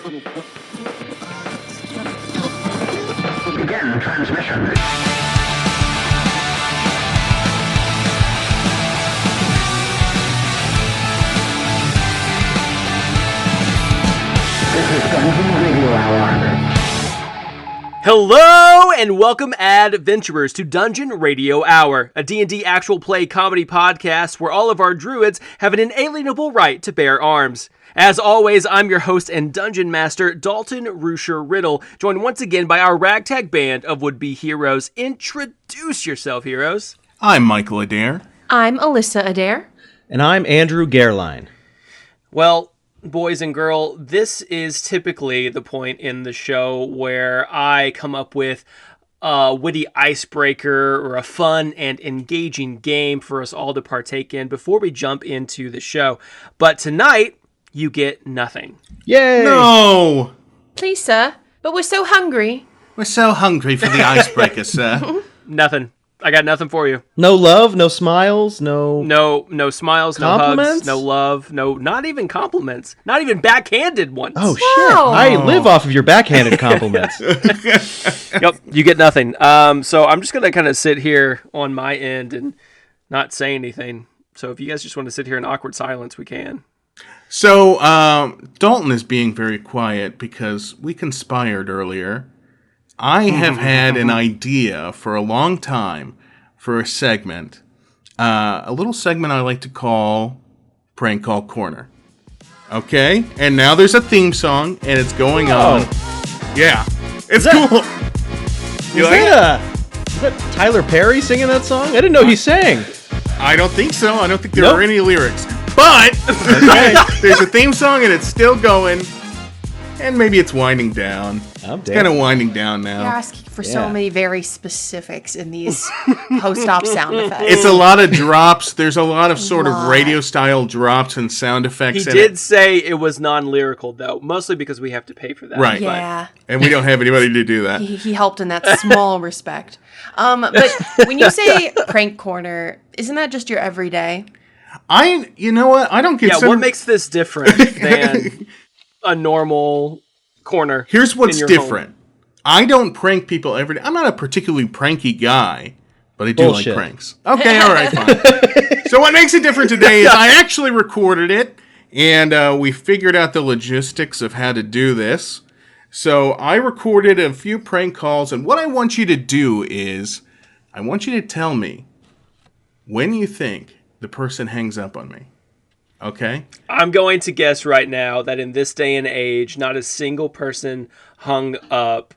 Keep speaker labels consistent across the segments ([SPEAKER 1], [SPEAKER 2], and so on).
[SPEAKER 1] Begin transmission. This is Dungeon Radio Hour.
[SPEAKER 2] Hello and welcome adventurers to Dungeon Radio Hour, a D&D actual play comedy podcast where all of our druids have an inalienable right to bear arms. As always, I'm your host and dungeon master, Dalton Rusher-Riddle, joined once again by our ragtag band of would-be heroes. Introduce yourself, heroes.
[SPEAKER 3] I'm Michael Adair.
[SPEAKER 4] I'm Alyssa Adair.
[SPEAKER 5] And I'm Andrew Gerline.
[SPEAKER 2] Well, boys and girl, this is typically the point in the show where I come up with a witty icebreaker or a fun and engaging game for us all to partake in before we jump into the show. But tonight, you get nothing.
[SPEAKER 5] Yay!
[SPEAKER 3] No!
[SPEAKER 4] Please, sir, but we're so hungry.
[SPEAKER 3] We're so hungry for the icebreaker, sir.
[SPEAKER 2] Nothing. I got nothing for you.
[SPEAKER 5] No love, no smiles, no
[SPEAKER 2] smiles, no hugs, no love, not even compliments. Not even backhanded ones.
[SPEAKER 5] Oh, shit.
[SPEAKER 4] Wow.
[SPEAKER 5] I live off of your backhanded compliments.
[SPEAKER 2] Yep, you get nothing. So I'm just going to kind of sit here on my end and not say anything. So if you guys just want to sit here in awkward silence, we can.
[SPEAKER 3] So, Dalton is being very quiet because we conspired earlier. I have had an idea for a long time for a segment, a little segment I like to call Prank Call Corner. Okay? And now there's a theme song, and it's going on. Yeah. It's cool.
[SPEAKER 5] Is that Tyler Perry singing that song? I didn't know he sang.
[SPEAKER 3] I don't think so. I don't think there are any lyrics. But there's a theme song, and it's still going. And maybe it's winding down. It's kind of winding down now.
[SPEAKER 4] You're asking for so many very specifics in these post-op sound effects.
[SPEAKER 3] It's a lot of drops. There's a lot of sort of radio-style drops and sound effects
[SPEAKER 2] He did say it was non-lyrical, though, mostly because we have to pay for that.
[SPEAKER 3] Right.
[SPEAKER 4] Yeah.
[SPEAKER 3] And we don't have anybody to do that.
[SPEAKER 4] He helped in that small respect. But when you say prank corner, isn't that just your everyday?
[SPEAKER 3] You know what? I don't consider...
[SPEAKER 2] Yeah, what makes this different than a normal corner?
[SPEAKER 3] Here's what's
[SPEAKER 2] in your
[SPEAKER 3] different.
[SPEAKER 2] home.
[SPEAKER 3] I don't prank people every day. I'm not a particularly pranky guy, but I do like pranks. Okay, all right, fine. So what makes it different today is I actually recorded it, and we figured out the logistics of how to do this. So I recorded a few prank calls, and what I want you to do is I want you to tell me when you think the person hangs up on me. Okay?
[SPEAKER 2] I'm going to guess right now that in this day and age, not a single person hung up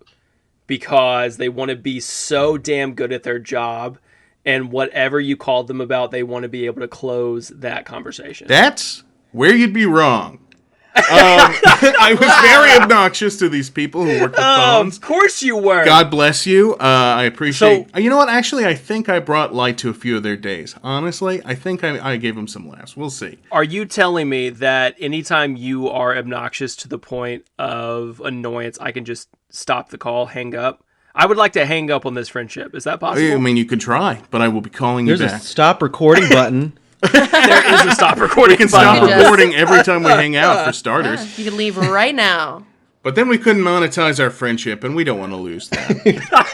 [SPEAKER 2] because they want to be so damn good at their job, and whatever you called them about, they want to be able to close that conversation.
[SPEAKER 3] That's where you'd be wrong. I was very obnoxious to these people who work the phones.
[SPEAKER 2] Of course you were.
[SPEAKER 3] God bless you. I appreciate... you know what? Actually, I think I brought light to a few of their days. Honestly, I think I gave them some laughs. We'll see.
[SPEAKER 2] Are you telling me that anytime you are obnoxious to the point of annoyance, I can just stop the call, hang up? I would like to hang up on this friendship. Is that possible?
[SPEAKER 3] I mean, you could try, but I will be calling you back.
[SPEAKER 5] There's a stop recording button.
[SPEAKER 2] There is a stop recording.
[SPEAKER 3] We can stop recording every time we hang out, for starters.
[SPEAKER 4] Yeah, you can leave right now.
[SPEAKER 3] But then we couldn't monetize our friendship, and we don't want to lose that.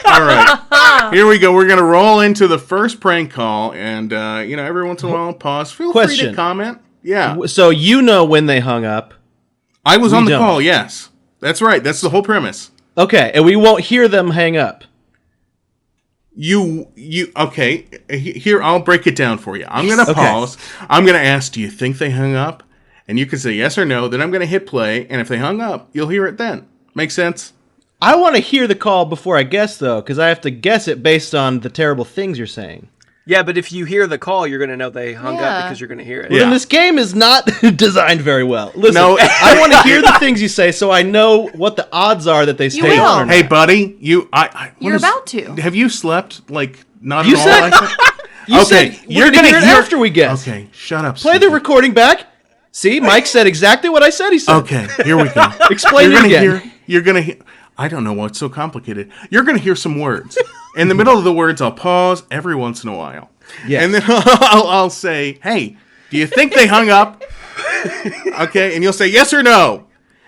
[SPEAKER 3] All right. Here we go. We're going to roll into the first prank call, and, every once in a while, I'll pause. Feel free to comment. Yeah.
[SPEAKER 5] So you know when they hung up.
[SPEAKER 3] I was on the call, yes. That's right. That's the whole premise.
[SPEAKER 5] Okay, and we won't hear them hang up.
[SPEAKER 3] Okay, here, I'll break it down for you. I'm going to pause. I'm going to ask, do you think they hung up? And you can say yes or no. Then I'm going to hit play. And if they hung up, you'll hear it then. Make sense?
[SPEAKER 5] I want to hear the call before I guess, though, because I have to guess it based on the terrible things you're saying.
[SPEAKER 2] Yeah, but if you hear the call, you're going to know they hung up because you're going to hear it.
[SPEAKER 5] Well, then this game is not designed very well. Listen,
[SPEAKER 3] no.
[SPEAKER 5] I want to hear the things you say so I know what the odds are that they stay on. Or not.
[SPEAKER 3] Hey, buddy,
[SPEAKER 4] you're about to.
[SPEAKER 3] Have you slept, not
[SPEAKER 5] you
[SPEAKER 3] at
[SPEAKER 5] said,
[SPEAKER 3] all? Like that?
[SPEAKER 5] You said you're going to hear it after we guess.
[SPEAKER 3] Okay, shut up.
[SPEAKER 5] Play the recording back. See, Mike said exactly what I said he said.
[SPEAKER 3] Okay, here we go.
[SPEAKER 5] Explain it again.
[SPEAKER 3] You're going to hear... I don't know what's so complicated. You're going to hear some words. In the middle of the words, I'll pause every once in a while. Yes. And then I'll say, hey, do you think they hung up? Okay, and you'll say yes or no.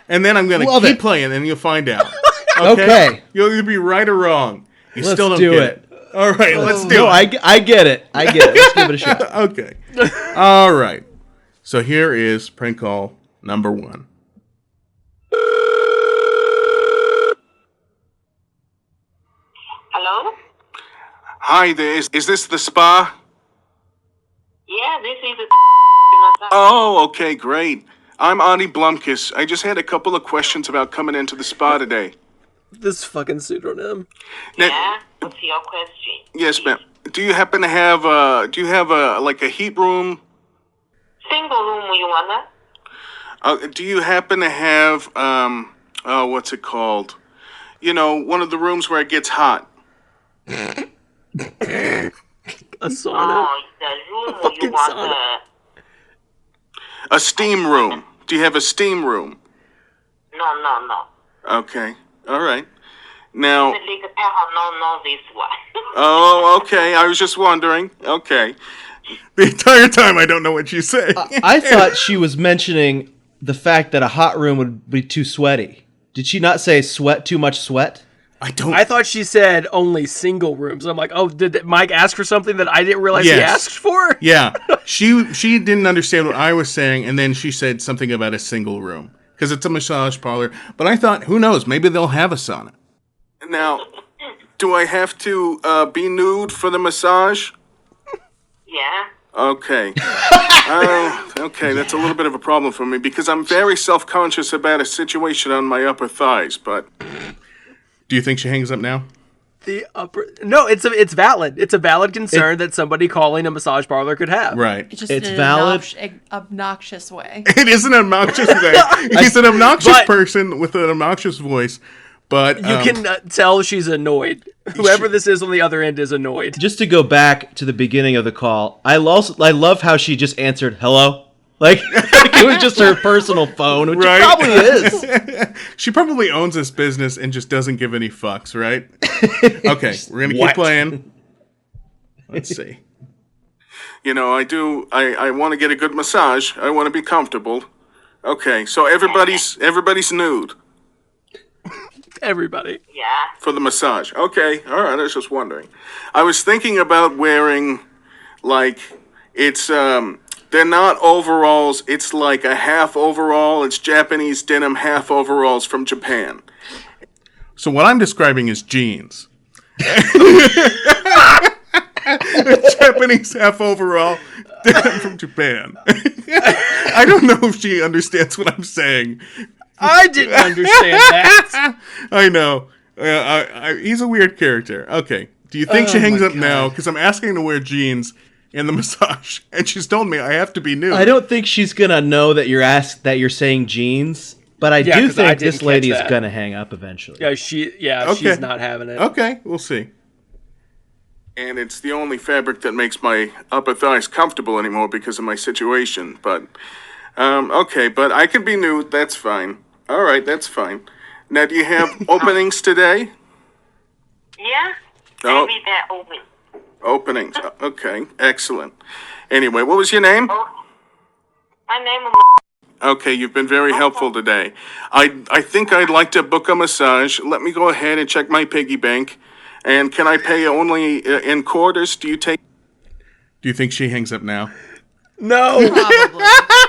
[SPEAKER 3] and then I'm going to keep playing, and you'll find out.
[SPEAKER 5] Okay.
[SPEAKER 3] You'll either be right or wrong. You
[SPEAKER 5] Let's
[SPEAKER 3] still don't
[SPEAKER 5] do
[SPEAKER 3] get
[SPEAKER 5] it.
[SPEAKER 3] All right, let's do it.
[SPEAKER 5] No, I get it. Let's give it a shot.
[SPEAKER 3] Okay. All right. So here is prank call number 1.
[SPEAKER 6] Hello?
[SPEAKER 3] Hi there. Is this the spa?
[SPEAKER 6] Yeah, this is the
[SPEAKER 3] Oh, okay, great. I'm Audie Blumkiss. I just had a couple of questions about coming into the spa today.
[SPEAKER 2] This fucking pseudonym.
[SPEAKER 6] Yeah, what's your question?
[SPEAKER 3] Yes, ma'am. Do you happen to have a heat room?
[SPEAKER 6] Single room you wanna?
[SPEAKER 3] Do you happen to have what's it called? You know, one of the rooms where it gets hot.
[SPEAKER 2] A sauna.
[SPEAKER 6] Oh, the room you want
[SPEAKER 2] sauna.
[SPEAKER 3] A steam room. Do you have a steam room?
[SPEAKER 6] No.
[SPEAKER 3] Okay. All right. Now.
[SPEAKER 6] No, this one.
[SPEAKER 3] Oh, okay. I was just wondering. Okay. The entire time I don't know what you say.
[SPEAKER 5] I thought she was mentioning the fact that a hot room would be too sweaty. Did she not say too much sweat?
[SPEAKER 2] I thought she said only single rooms. I'm like, oh, did Mike ask for something that I didn't realize he asked for?
[SPEAKER 3] Yeah. She didn't understand what I was saying, and then she said something about a single room. Because it's a massage parlor. But I thought, who knows, maybe they'll have a sauna. Now, do I have to be nude for the massage?
[SPEAKER 6] Yeah.
[SPEAKER 3] Okay. Okay, that's a little bit of a problem for me because I'm very self-conscious about a situation on my upper thighs, but... Do you think she hangs up now?
[SPEAKER 2] No, it's valid. It's a valid concern that somebody calling a massage parlor could have.
[SPEAKER 3] Right.
[SPEAKER 4] It's just
[SPEAKER 5] It's
[SPEAKER 4] in
[SPEAKER 5] valid.
[SPEAKER 4] an obnoxious way.
[SPEAKER 3] It is an obnoxious thing. He's an obnoxious person with an obnoxious voice, but...
[SPEAKER 2] You can tell she's annoyed. Whoever this is on the other end is annoyed.
[SPEAKER 5] Just to go back to the beginning of the call, I love how she just answered hello. Like it was just her personal phone, which it probably is.
[SPEAKER 3] She probably owns this business and just doesn't give any fucks, right? Okay, we're going to keep playing. Let's see. You know, I want to get a good massage. I want to be comfortable. Okay, so everybody's nude.
[SPEAKER 2] Everybody.
[SPEAKER 6] Yeah.
[SPEAKER 3] For the massage. Okay, all right, I was just wondering. I was thinking about wearing, like, it's, they're not overalls, it's like a half overall. It's Japanese denim half overalls from Japan. So what I'm describing is jeans. Japanese half overall denim from Japan. I don't know if she understands what I'm saying.
[SPEAKER 2] I didn't understand that.
[SPEAKER 3] I know. He's a weird character. Okay. Do you think she hangs up now? Because I'm asking her to wear jeans in the massage, and she's told me I have to be nude.
[SPEAKER 5] I don't think she's gonna know that you're saying jeans, but I do think this lady is gonna hang up eventually.
[SPEAKER 2] Yeah, she's not having it.
[SPEAKER 3] Okay, we'll see. And it's the only fabric that makes my upper thighs comfortable anymore because of my situation. But okay, but I can be nude. That's fine. All right, that's fine. Now, do you have openings today?
[SPEAKER 6] Yeah.
[SPEAKER 3] Oh.
[SPEAKER 6] Maybe they're open.
[SPEAKER 3] Openings. Okay, excellent. Anyway, what was your name?
[SPEAKER 6] Oh, my name is...
[SPEAKER 3] Okay, you've been very helpful today. I think I'd like to book a massage. Let me go ahead and check my piggy bank. And can I pay only in quarters? Do you think she hangs up now?
[SPEAKER 2] No.
[SPEAKER 4] Probably.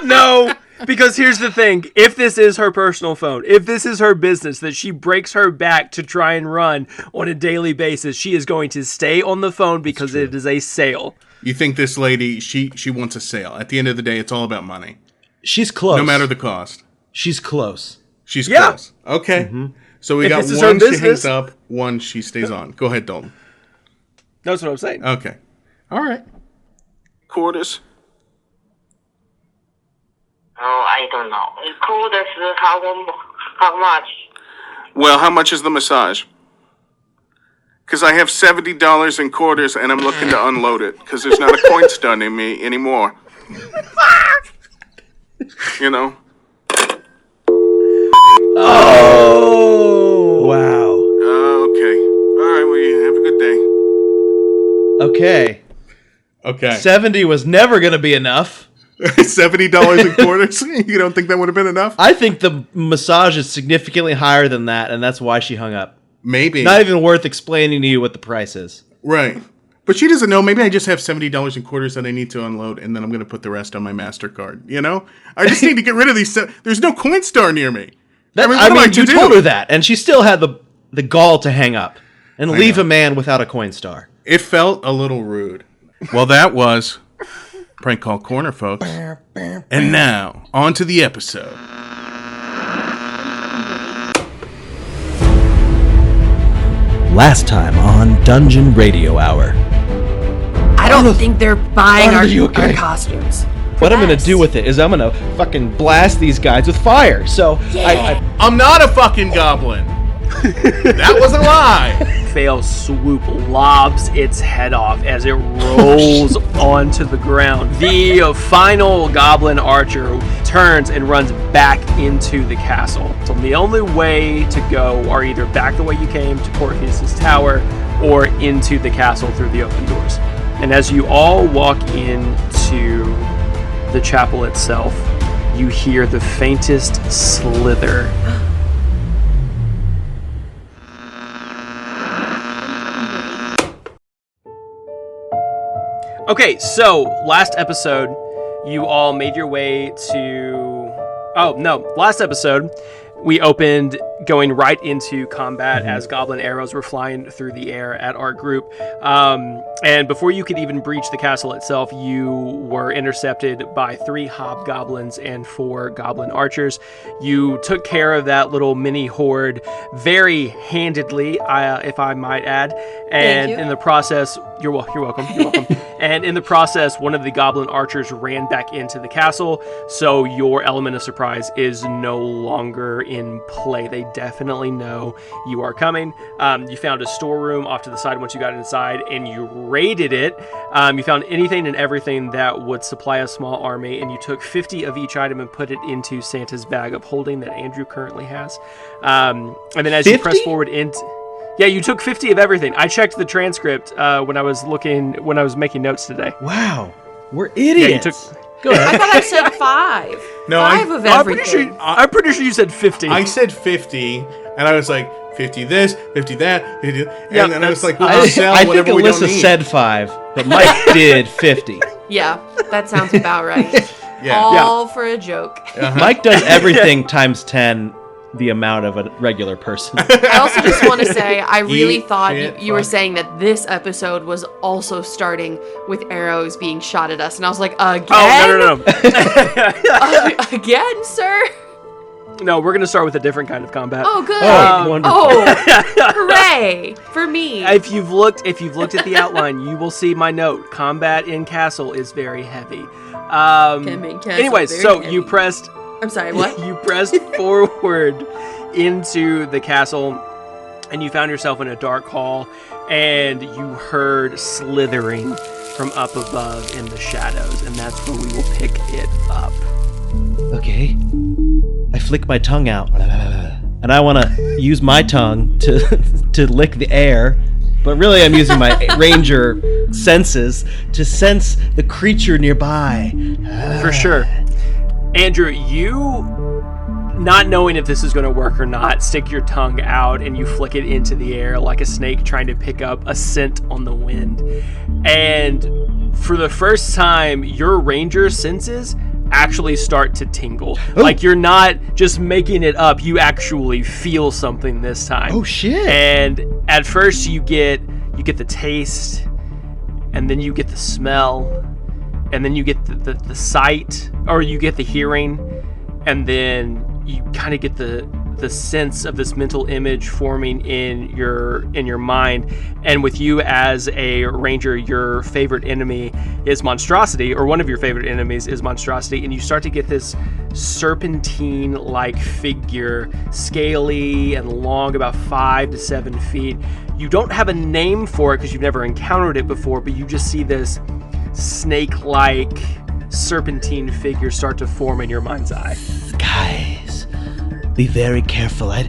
[SPEAKER 2] No. Because here's the thing. If this is her personal phone, if this is her business that she breaks her back to try and run on a daily basis, she is going to stay on the phone because it is a sale.
[SPEAKER 3] You think this lady, she wants a sale. At the end of the day, it's all about money.
[SPEAKER 5] She's close.
[SPEAKER 3] No matter the cost.
[SPEAKER 5] She's close.
[SPEAKER 3] She's close. Okay. Mm-hmm. So we got one she hangs up, one she stays on. Go ahead, Dalton.
[SPEAKER 2] That's what I'm saying.
[SPEAKER 3] Okay. All right. Quarters.
[SPEAKER 6] Oh, I don't know. Quarters, how much?
[SPEAKER 3] Well, how much is the massage? Because I have $70 in quarters, and I'm looking to unload it, because there's not a coin stun in me anymore. You know?
[SPEAKER 5] Oh! Wow.
[SPEAKER 3] Okay. All right, well, you have a good day.
[SPEAKER 5] Okay. 70 was never going to be enough.
[SPEAKER 3] $70 in quarters? You don't think that would have been enough?
[SPEAKER 5] I think the massage is significantly higher than that, and that's why she hung up.
[SPEAKER 3] Maybe.
[SPEAKER 5] Not even worth explaining to you what the price is.
[SPEAKER 3] Right. But she doesn't know. Maybe I just have $70 in quarters that I need to unload, and then I'm going to put the rest on my MasterCard. You know? I just need to get rid of these. There's no Coinstar near me.
[SPEAKER 5] You told her that, and she still had the gall to hang up and leave a man without a Coinstar.
[SPEAKER 3] It felt a little rude. Well, that was Prank Call Corner, folks. And now, on to the episode.
[SPEAKER 5] Last time on Dungeon Radio Hour.
[SPEAKER 4] I don't think they're buying our
[SPEAKER 5] okay?
[SPEAKER 4] costumes.
[SPEAKER 5] What I'm going to do with it is I'm going to fucking blast these guys with fire. So
[SPEAKER 3] I'm not a fucking goblin. That was a lie.
[SPEAKER 2] Fail swoop lobs its head off as it rolls onto the ground. The final goblin archer turns and runs back into the castle. So the only way to go are either back the way you came to Portheus' tower or into the castle through the open doors. And as you all walk into the chapel itself, you hear the faintest slither. Okay, so last episode, you all made your way to... last episode, we opened going right into combat as goblin arrows were flying through the air at our group. And before you could even breach the castle itself, you were intercepted by 3 hobgoblins and 4 goblin archers. You took care of that little mini horde very handedly, if I might add. And in the process... You're welcome. And in the process, one of the goblin archers ran back into the castle, so your element of surprise is no longer in play. They definitely know you are coming. You found a storeroom off to the side once you got inside, and you raided it. You found anything and everything that would supply a small army, and you took 50 of each item and put it into Santa's bag of holding that Andrew currently has. And then as 50? You press forward into... Yeah, you took 50 of everything. I checked the transcript when I was making notes today.
[SPEAKER 5] Wow, we're idiots.
[SPEAKER 2] Yeah, you took...
[SPEAKER 4] Go ahead. I thought I said 5.
[SPEAKER 3] No,
[SPEAKER 4] 5 of everything.
[SPEAKER 2] I'm pretty sure you said 50.
[SPEAKER 3] I said 50, and I was like, 50 this, 50 that, 50...
[SPEAKER 2] Yep,
[SPEAKER 3] and I was like,
[SPEAKER 5] I think Alyssa said 5, but Mike did 50.
[SPEAKER 4] Yeah, that sounds about right.
[SPEAKER 3] Yeah.
[SPEAKER 4] All for a joke.
[SPEAKER 3] Uh-huh.
[SPEAKER 5] Mike does everything times 10 the amount of a regular person.
[SPEAKER 4] I also just want to say, I really thought
[SPEAKER 3] shit,
[SPEAKER 4] you were saying that this episode was also starting with arrows being shot at us, and I was like, again?
[SPEAKER 2] Oh, no.
[SPEAKER 4] Again, sir?
[SPEAKER 2] No, we're going to start with a different kind of combat.
[SPEAKER 4] Oh, good.
[SPEAKER 5] Wonderful.
[SPEAKER 4] Hooray for me.
[SPEAKER 2] If you've looked at the outline, you will see my note. Combat in castle is very heavy. Anyways, so
[SPEAKER 4] heavy.
[SPEAKER 2] you pressed...
[SPEAKER 4] I'm sorry, what?
[SPEAKER 2] You pressed forward into the castle, and you found yourself in a dark hall, and you heard slithering from up above in the shadows, and that's where we will pick it up.
[SPEAKER 5] Okay. I flick my tongue out, and I want to use my tongue to lick the air, but really I'm using my ranger senses to sense the creature nearby.
[SPEAKER 2] For sure. Andrew, you, not knowing if this is going to work or not, stick your tongue out and you flick it into the air like a snake trying to pick up a scent on the wind. And for the first time, your ranger senses actually start to tingle.
[SPEAKER 5] Oh.
[SPEAKER 2] Like you're not just making it up, you actually feel something this time.
[SPEAKER 5] Oh shit.
[SPEAKER 2] And at first you get the taste, and then you get the smell, and then you get the sight, or you get the hearing, and then you kind of get the sense of this mental image forming in your mind. And with you as a ranger, your favorite enemy is monstrosity, or one of your favorite enemies is monstrosity, and you start to get this serpentine-like figure, scaly and long, about 5 to 7 feet. You don't have a name for it because you've never encountered it before, but you just see this snake-like serpentine figure start to form in your mind's eye.
[SPEAKER 5] Guys, be very careful. I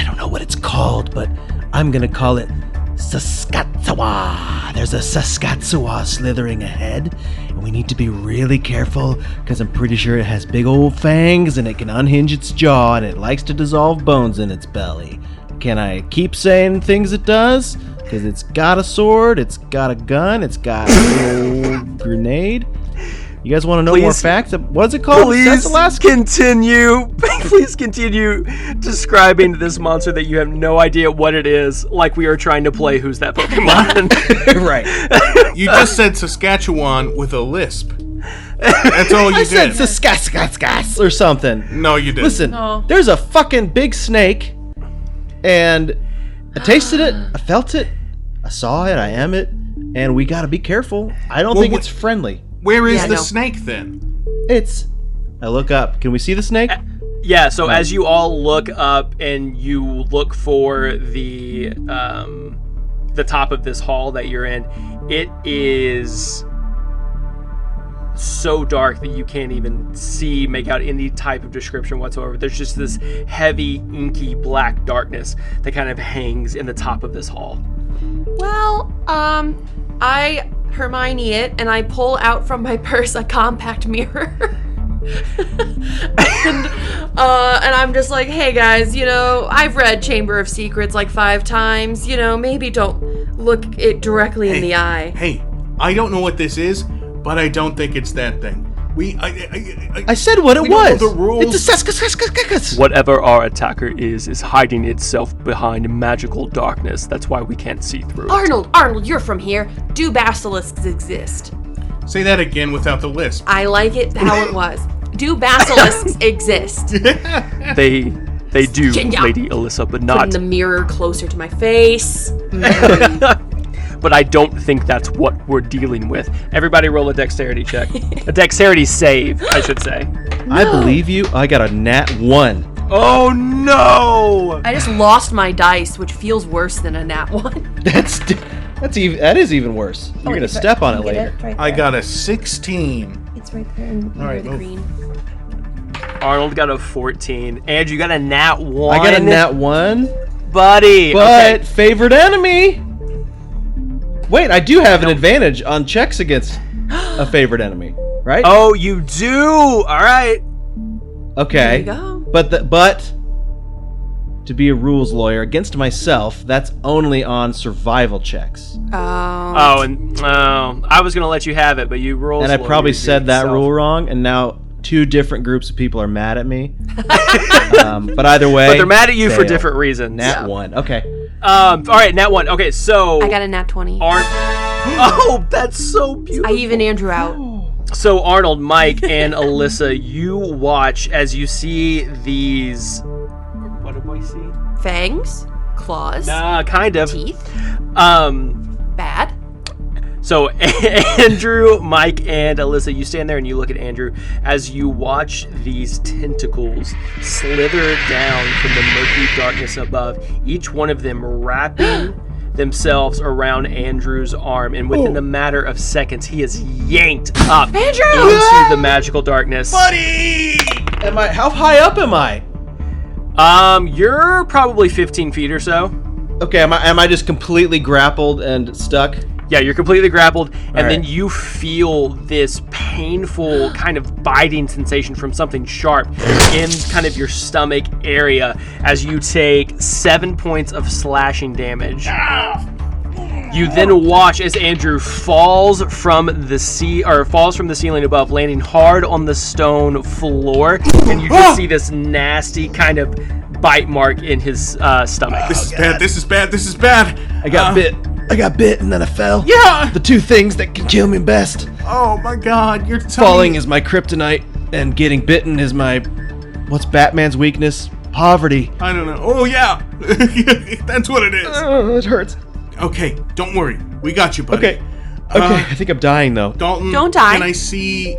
[SPEAKER 5] don't know what it's called, but I'm gonna call it Saskatchewan. There's a Saskatchewan slithering ahead, and we need to be really careful because I'm pretty sure it has big old fangs and it can unhinge its jaw and it likes to dissolve bones in its belly. Can I keep saying things it does? Because it's got a sword, it's got a gun, it's got a little grenade. You guys want to know more facts? What's it called?
[SPEAKER 2] Please continue describing this monster that you have no idea what it is, like we are trying to play Who's That Pokemon.
[SPEAKER 5] Right.
[SPEAKER 3] You just said Saskatchewan with a lisp. That's all you
[SPEAKER 5] I
[SPEAKER 3] did.
[SPEAKER 5] said Saskatchewan or something.
[SPEAKER 3] No, you didn't.
[SPEAKER 5] Listen, there's a fucking big snake, and I tasted it, I felt it, I saw it, I am it, and we gotta be careful. I don't think it's friendly.
[SPEAKER 3] Where is the snake then?
[SPEAKER 5] I look up. Can we see the snake?
[SPEAKER 2] Yeah, so as you all look up and you look for the top of this hall that you're in, it is so dark that you can't even make out any type of description whatsoever. There's just this heavy, inky black darkness that kind of hangs in the top of this hall.
[SPEAKER 4] Well, I Hermione it, and I pull out from my purse a compact mirror. and I'm just like, hey guys, I've read Chamber of Secrets like 5 times, maybe don't look it directly in the eye.
[SPEAKER 3] Hey, I don't know what this is, but I don't think it's that thing.
[SPEAKER 5] I said what it was.
[SPEAKER 3] The rules.
[SPEAKER 5] It's a
[SPEAKER 2] Whatever our attacker is hiding itself behind magical darkness. That's why we can't see through it.
[SPEAKER 4] Arnold, you're from here. Do basilisks exist?
[SPEAKER 3] Say that again without the lisp.
[SPEAKER 4] I like it how it was. Do basilisks exist?
[SPEAKER 2] They do, Lady Alyssa, but not...
[SPEAKER 4] Putting the mirror closer to my face.
[SPEAKER 2] But I don't think that's what we're dealing with. Everybody roll a dexterity check. A dexterity save, I should say.
[SPEAKER 5] No. I believe you. I got a nat 1.
[SPEAKER 2] Oh, no!
[SPEAKER 4] I just lost my dice, which feels worse than a nat 1.
[SPEAKER 5] That is even worse. You're going to step on it later.
[SPEAKER 3] I got a 16.
[SPEAKER 4] It's right there in the green.
[SPEAKER 2] Arnold got a 14. Andrew, you got a nat 1.
[SPEAKER 5] I got a nat 1.
[SPEAKER 2] Buddy!
[SPEAKER 5] But favorite enemy... Wait, I do have an advantage on checks against a favorite enemy, right?
[SPEAKER 2] Oh, you do? All right.
[SPEAKER 5] Okay.
[SPEAKER 4] There you go.
[SPEAKER 5] But to be a rules lawyer against myself, that's only on survival checks.
[SPEAKER 2] I was gonna let you have it, but you rolled.
[SPEAKER 5] And I probably said that rule wrong, and now 2 different groups of people are mad at me. But either way,
[SPEAKER 2] but they're mad at you for different reasons.
[SPEAKER 5] Nat 1. Okay.
[SPEAKER 2] All right, nat 1. Okay, so
[SPEAKER 4] I got a nat 20.
[SPEAKER 2] Oh, that's so beautiful.
[SPEAKER 4] I even Andrew out.
[SPEAKER 2] So Arnold, Mike, and Alyssa, you watch as you see these. What do I see?
[SPEAKER 4] Fangs, claws,
[SPEAKER 2] kind of
[SPEAKER 4] teeth. Bad.
[SPEAKER 2] So Andrew, Mike, and Alyssa, you stand there and you look at Andrew as you watch these tentacles slither down from the murky darkness above, each one of them wrapping themselves around Andrew's arm, and within a matter of seconds, he is yanked up into the magical darkness.
[SPEAKER 3] Buddy!
[SPEAKER 5] How high up am I?
[SPEAKER 2] You're probably 15 feet or so.
[SPEAKER 5] Okay, am I just completely grappled and stuck?
[SPEAKER 2] Yeah, you're completely grappled, and
[SPEAKER 5] right.
[SPEAKER 2] then you feel this painful kind of biting sensation from something sharp in kind of your stomach area as you take 7 points of slashing damage. You then watch as Andrew falls from the ceiling above, landing hard on the stone floor, and you just see this nasty kind of bite mark in his stomach.
[SPEAKER 3] This is bad.
[SPEAKER 5] I got bit. I got bit and then I fell.
[SPEAKER 3] Yeah!
[SPEAKER 5] The 2 things that can kill me best.
[SPEAKER 3] Oh my god, you're telling
[SPEAKER 5] Falling is my kryptonite, and getting bitten is my... What's Batman's weakness? Poverty.
[SPEAKER 3] I don't know. Oh yeah! That's what it is.
[SPEAKER 5] It hurts.
[SPEAKER 3] Okay, don't worry. We got you, buddy.
[SPEAKER 5] Okay, I think I'm dying though.
[SPEAKER 3] Dalton,
[SPEAKER 4] don't die.
[SPEAKER 3] Can I see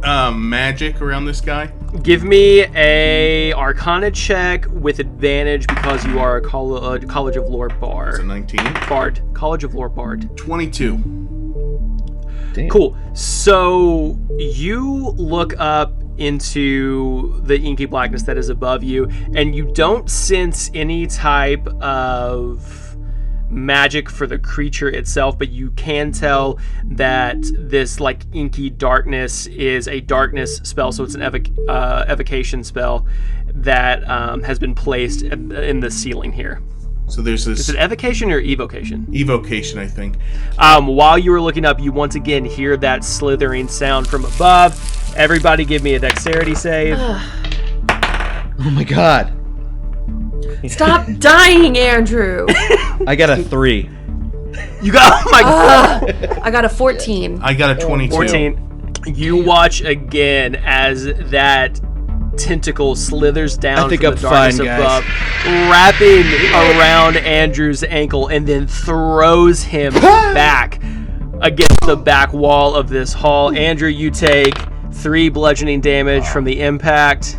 [SPEAKER 3] magic around this guy?
[SPEAKER 2] Give me a Arcana check with advantage because you are a College of Lore Bard.
[SPEAKER 3] It's a 19.
[SPEAKER 2] Bard. College of Lore Bard.
[SPEAKER 3] 22.
[SPEAKER 5] Damn.
[SPEAKER 2] Cool. So you look up into the inky blackness that is above you, and you don't sense any type of magic for the creature itself, but you can tell that this like inky darkness is a darkness spell, so it's an evocation spell that has been placed in the ceiling here.
[SPEAKER 3] So there's this...
[SPEAKER 2] Is it evocation or evocation?
[SPEAKER 3] Evocation, I think.
[SPEAKER 2] While you were looking up, you once again hear that slithering sound from above. Everybody give me a dexterity save.
[SPEAKER 5] Oh my god.
[SPEAKER 4] Stop dying, Andrew.
[SPEAKER 5] I got a 3.
[SPEAKER 2] You got... Oh my god.
[SPEAKER 4] I got a 14.
[SPEAKER 3] I got a 22.
[SPEAKER 2] 14. You watch again as that tentacle slithers down
[SPEAKER 5] I think
[SPEAKER 2] from
[SPEAKER 5] I'm
[SPEAKER 2] the darkness
[SPEAKER 5] fine, guys.
[SPEAKER 2] above, wrapping around Andrew's ankle, and then throws him back against the back wall of this hall. Andrew, you take 3 bludgeoning damage from the impact.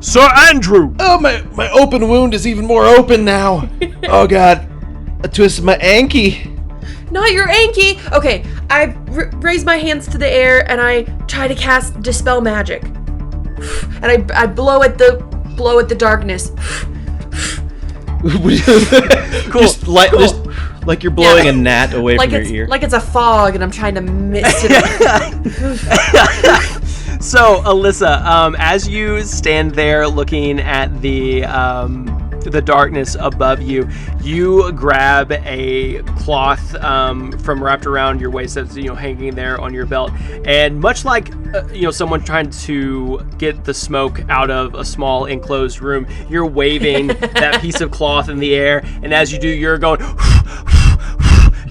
[SPEAKER 2] Sir Andrew!
[SPEAKER 5] Oh, my open wound is even more open now. Oh god. I twisted my anky.
[SPEAKER 4] Not your Anki! Okay, I raise my hands to the air and I try to cast Dispel Magic. And I blow at the darkness.
[SPEAKER 2] Cool.
[SPEAKER 5] Just like you're blowing a gnat away
[SPEAKER 4] like
[SPEAKER 5] from your
[SPEAKER 4] it's,
[SPEAKER 5] ear.
[SPEAKER 4] Like it's a fog and I'm trying to mist it.
[SPEAKER 2] So, Alyssa, as you stand there looking at the darkness above you, you grab a cloth from wrapped around your waist that's hanging there on your belt, and much like someone trying to get the smoke out of a small enclosed room, you're waving that piece of cloth in the air, and as you do, you're going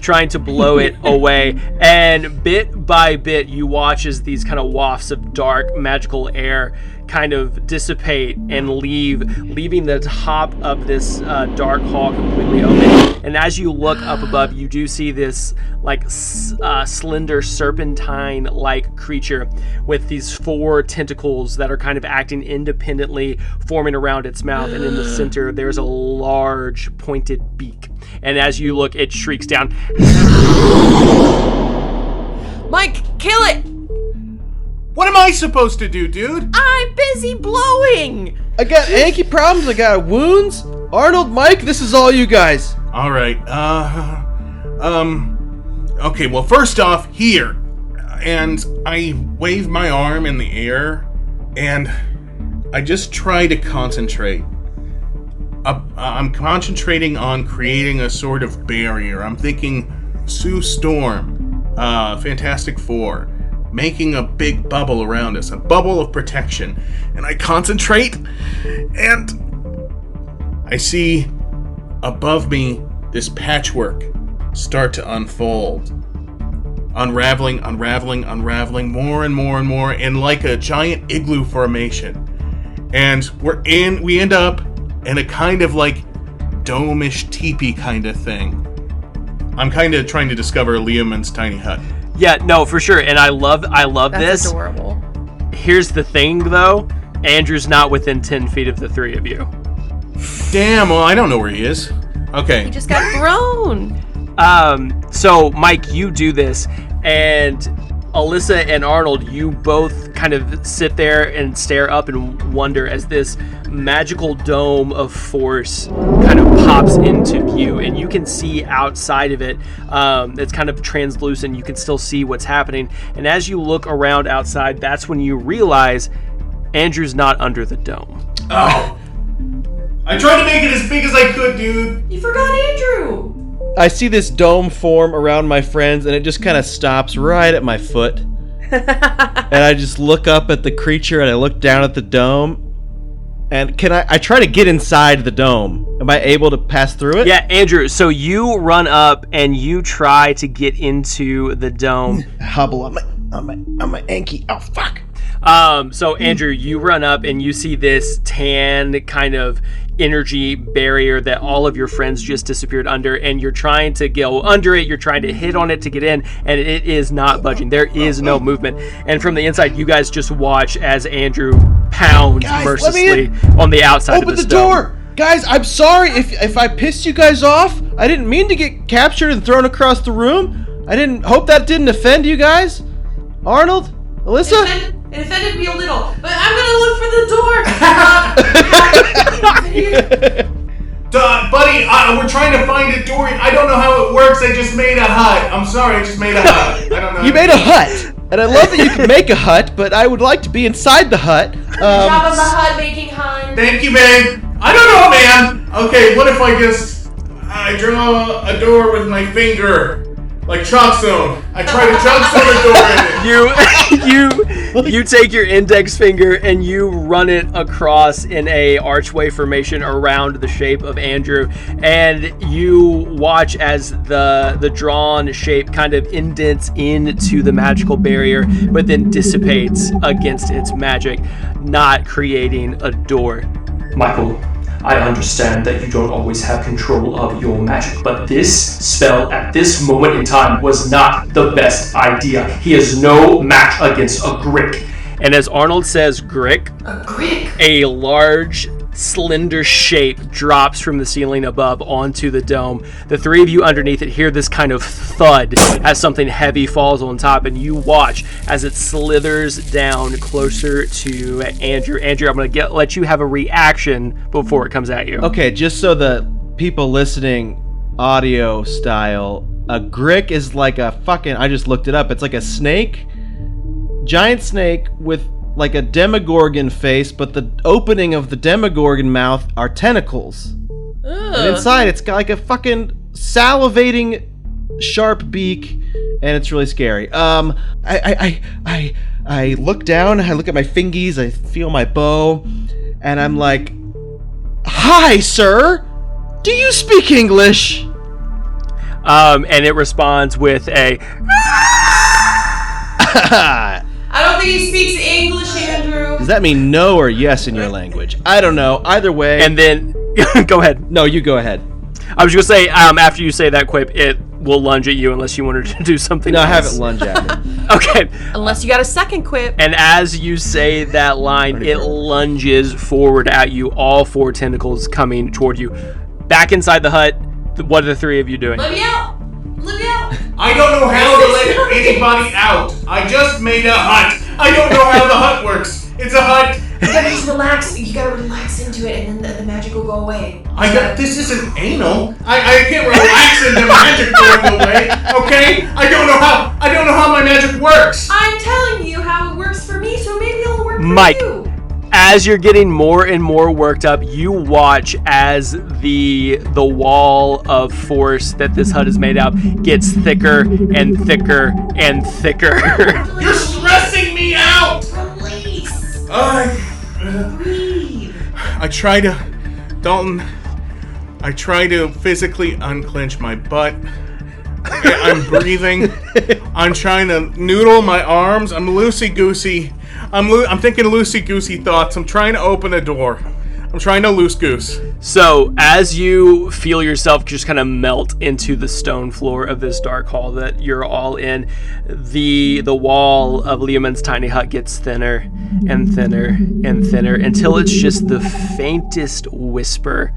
[SPEAKER 2] trying to blow it away, and bit by bit you watch as these kind of wafts of dark magical air kind of dissipate and leaving the top of this dark hall completely open. And as you look up above, you do see this like slender serpentine like creature with these 4 tentacles that are kind of acting independently, forming around its mouth, and in the center there's a large pointed beak. And as you look, it shrieks down,
[SPEAKER 4] Mike, kill it!
[SPEAKER 3] What am I supposed to do, dude?
[SPEAKER 4] I'm busy blowing!
[SPEAKER 5] I got anky problems, I got wounds. Arnold, Mike, this is all you guys.
[SPEAKER 3] All right. Okay, well, first off, here. And I wave my arm in the air, and I just try to concentrate. I'm concentrating on creating a sort of barrier. I'm thinking Sue Storm, Fantastic Four, making a big bubble around us, a bubble of protection. And I concentrate, and I see above me this patchwork start to unfold. Unraveling, more and more and more, and like a giant igloo formation. And we end up in a kind of like dome-ish teepee kind of thing. I'm kind of trying to discover Liam's tiny hut.
[SPEAKER 2] Yeah, no, for sure. And I love
[SPEAKER 4] That's
[SPEAKER 2] this.
[SPEAKER 4] Adorable.
[SPEAKER 2] Here's the thing, though. Andrew's not within 10 feet of the 3 of you.
[SPEAKER 3] Damn, well, I don't know where he is. Okay.
[SPEAKER 4] He just got thrown.
[SPEAKER 2] So, Mike, you do this, and Alyssa and Arnold, you both kind of sit there and stare up and wonder as this magical dome of force kind of pops into view, and you can see outside of it. It's kind of translucent. You can still see what's happening, and as you look around outside, that's when you realize Andrew's not under the dome.
[SPEAKER 3] Oh. I tried to make it as big as I could, dude.
[SPEAKER 4] You forgot Andrew.
[SPEAKER 5] I see this dome form around my friends, and it just kind of stops right at my foot. And I just look up at the creature, and I look down at the dome. And I try to get inside the dome. Am I able to pass through it?
[SPEAKER 2] Yeah, Andrew, so you run up and you try to get into the dome.
[SPEAKER 5] Hobble on my anky. Oh, fuck.
[SPEAKER 2] So Andrew, you run up and you see this tan kind of energy barrier that all of your friends just disappeared under, and you're trying to go under it, you're trying to hit on it to get in, and it is not budging. There is no movement. And from the inside, you guys just watch as Andrew pounds mercilessly on the outside
[SPEAKER 5] Open
[SPEAKER 2] of this
[SPEAKER 5] the door! Guys, I'm sorry if I pissed you guys off. I didn't mean to get captured and thrown across the room. I hope that didn't offend you guys. Arnold? Alyssa?
[SPEAKER 4] It offended me a little, but I'm gonna look for the door.
[SPEAKER 3] Buddy, we're trying to find a door. I don't sorry, I just made a hut. I don't know.
[SPEAKER 5] You made a hut, and I love that you can make a hut, but I would like to be inside the hut.
[SPEAKER 4] Job of the hut making hun.
[SPEAKER 3] Thank you, babe. I don't know, man. Okay, what if I draw a door with my finger? Like chalk zone. I try to chalk zone a door in it.
[SPEAKER 2] You take your index finger and you run it across in a archway formation around the shape of Andrew, and you watch as the drawn shape kind of indents into the magical barrier, but then dissipates against its magic, not creating a door.
[SPEAKER 7] Michael, I understand that you don't always have control of your magic, but this spell at this moment in time was not the best idea. He is no match against a Grick.
[SPEAKER 2] And as Arnold says, Grick, a large, slender shape drops from the ceiling above onto the dome. The three of you underneath it hear this kind of thud as something heavy falls on top, and you watch as it slithers down closer to Andrew. Andrew, I'm going to let you have a reaction before it comes at you.
[SPEAKER 5] Okay, just so the people listening audio style, a Grick is like a fucking, I just looked it up, it's like a snake, giant snake with like a Demogorgon face, but the opening of the Demogorgon mouth are tentacles. And inside it's got like a fucking salivating sharp beak, and it's really scary. I look down, I look at my fingies, I feel my bow, and I'm like, "Hi, sir. Do you speak English?"
[SPEAKER 2] And it responds with a
[SPEAKER 4] I don't think he speaks English, Andrew.
[SPEAKER 5] Does that mean no or yes in your language? I don't know. Either way.
[SPEAKER 2] and then go ahead.
[SPEAKER 5] No, you go ahead.
[SPEAKER 2] I was just going to say, after you say that quip, it will lunge at you unless you wanted to do something else.
[SPEAKER 5] No, have it lunge at me.
[SPEAKER 2] Okay.
[SPEAKER 4] Unless you got a second quip.
[SPEAKER 2] And as you say that line, it lunges forward at you, all four tentacles coming toward you. Back inside the hut, what are the three of you doing?
[SPEAKER 4] Let me out! Let me out!
[SPEAKER 3] I don't know how to let anybody out. I just made a hut. I don't know how the hut works. It's a hut.
[SPEAKER 4] You gotta just relax. You gotta relax into it, and then the magic will go away.
[SPEAKER 3] This isn't anal. I can't relax into magic going away. Okay? I don't know how my magic works.
[SPEAKER 4] I'm telling you how it works for me, so maybe it'll work for
[SPEAKER 2] Mike.
[SPEAKER 4] you.
[SPEAKER 2] As you're getting more and more worked up, you watch as the wall of force that this hut is made out gets thicker and thicker and thicker.
[SPEAKER 3] You're stressing me out.
[SPEAKER 4] Release.
[SPEAKER 3] Breathe. I try to physically unclench my butt. I'm breathing. I'm trying to noodle my arms. I'm loosey-goosey. I'm thinking loosey-goosey thoughts. I'm trying to open a door. I'm trying to loose goose.
[SPEAKER 2] So as you feel yourself just kind of melt into the stone floor of this dark hall that you're all in, the wall of Leomund's tiny hut gets thinner and thinner and thinner until it's just the faintest whisper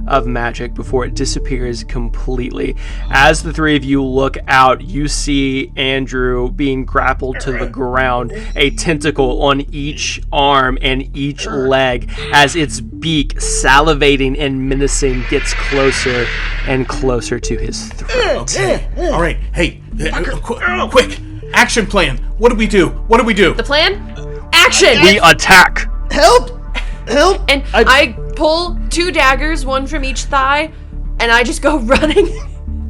[SPEAKER 2] of magic before it disappears completely. As the three of you look out, you see Andrew being grappled to the ground, a tentacle on each arm and each leg as its beak, salivating and menacing, gets closer and closer to his throat.
[SPEAKER 3] Okay. All right. Hey, quick. Action plan. What do we do?
[SPEAKER 4] The plan? Action!
[SPEAKER 2] We attack!
[SPEAKER 5] Help!
[SPEAKER 4] And I pull 2 daggers, one from each thigh, and I just go running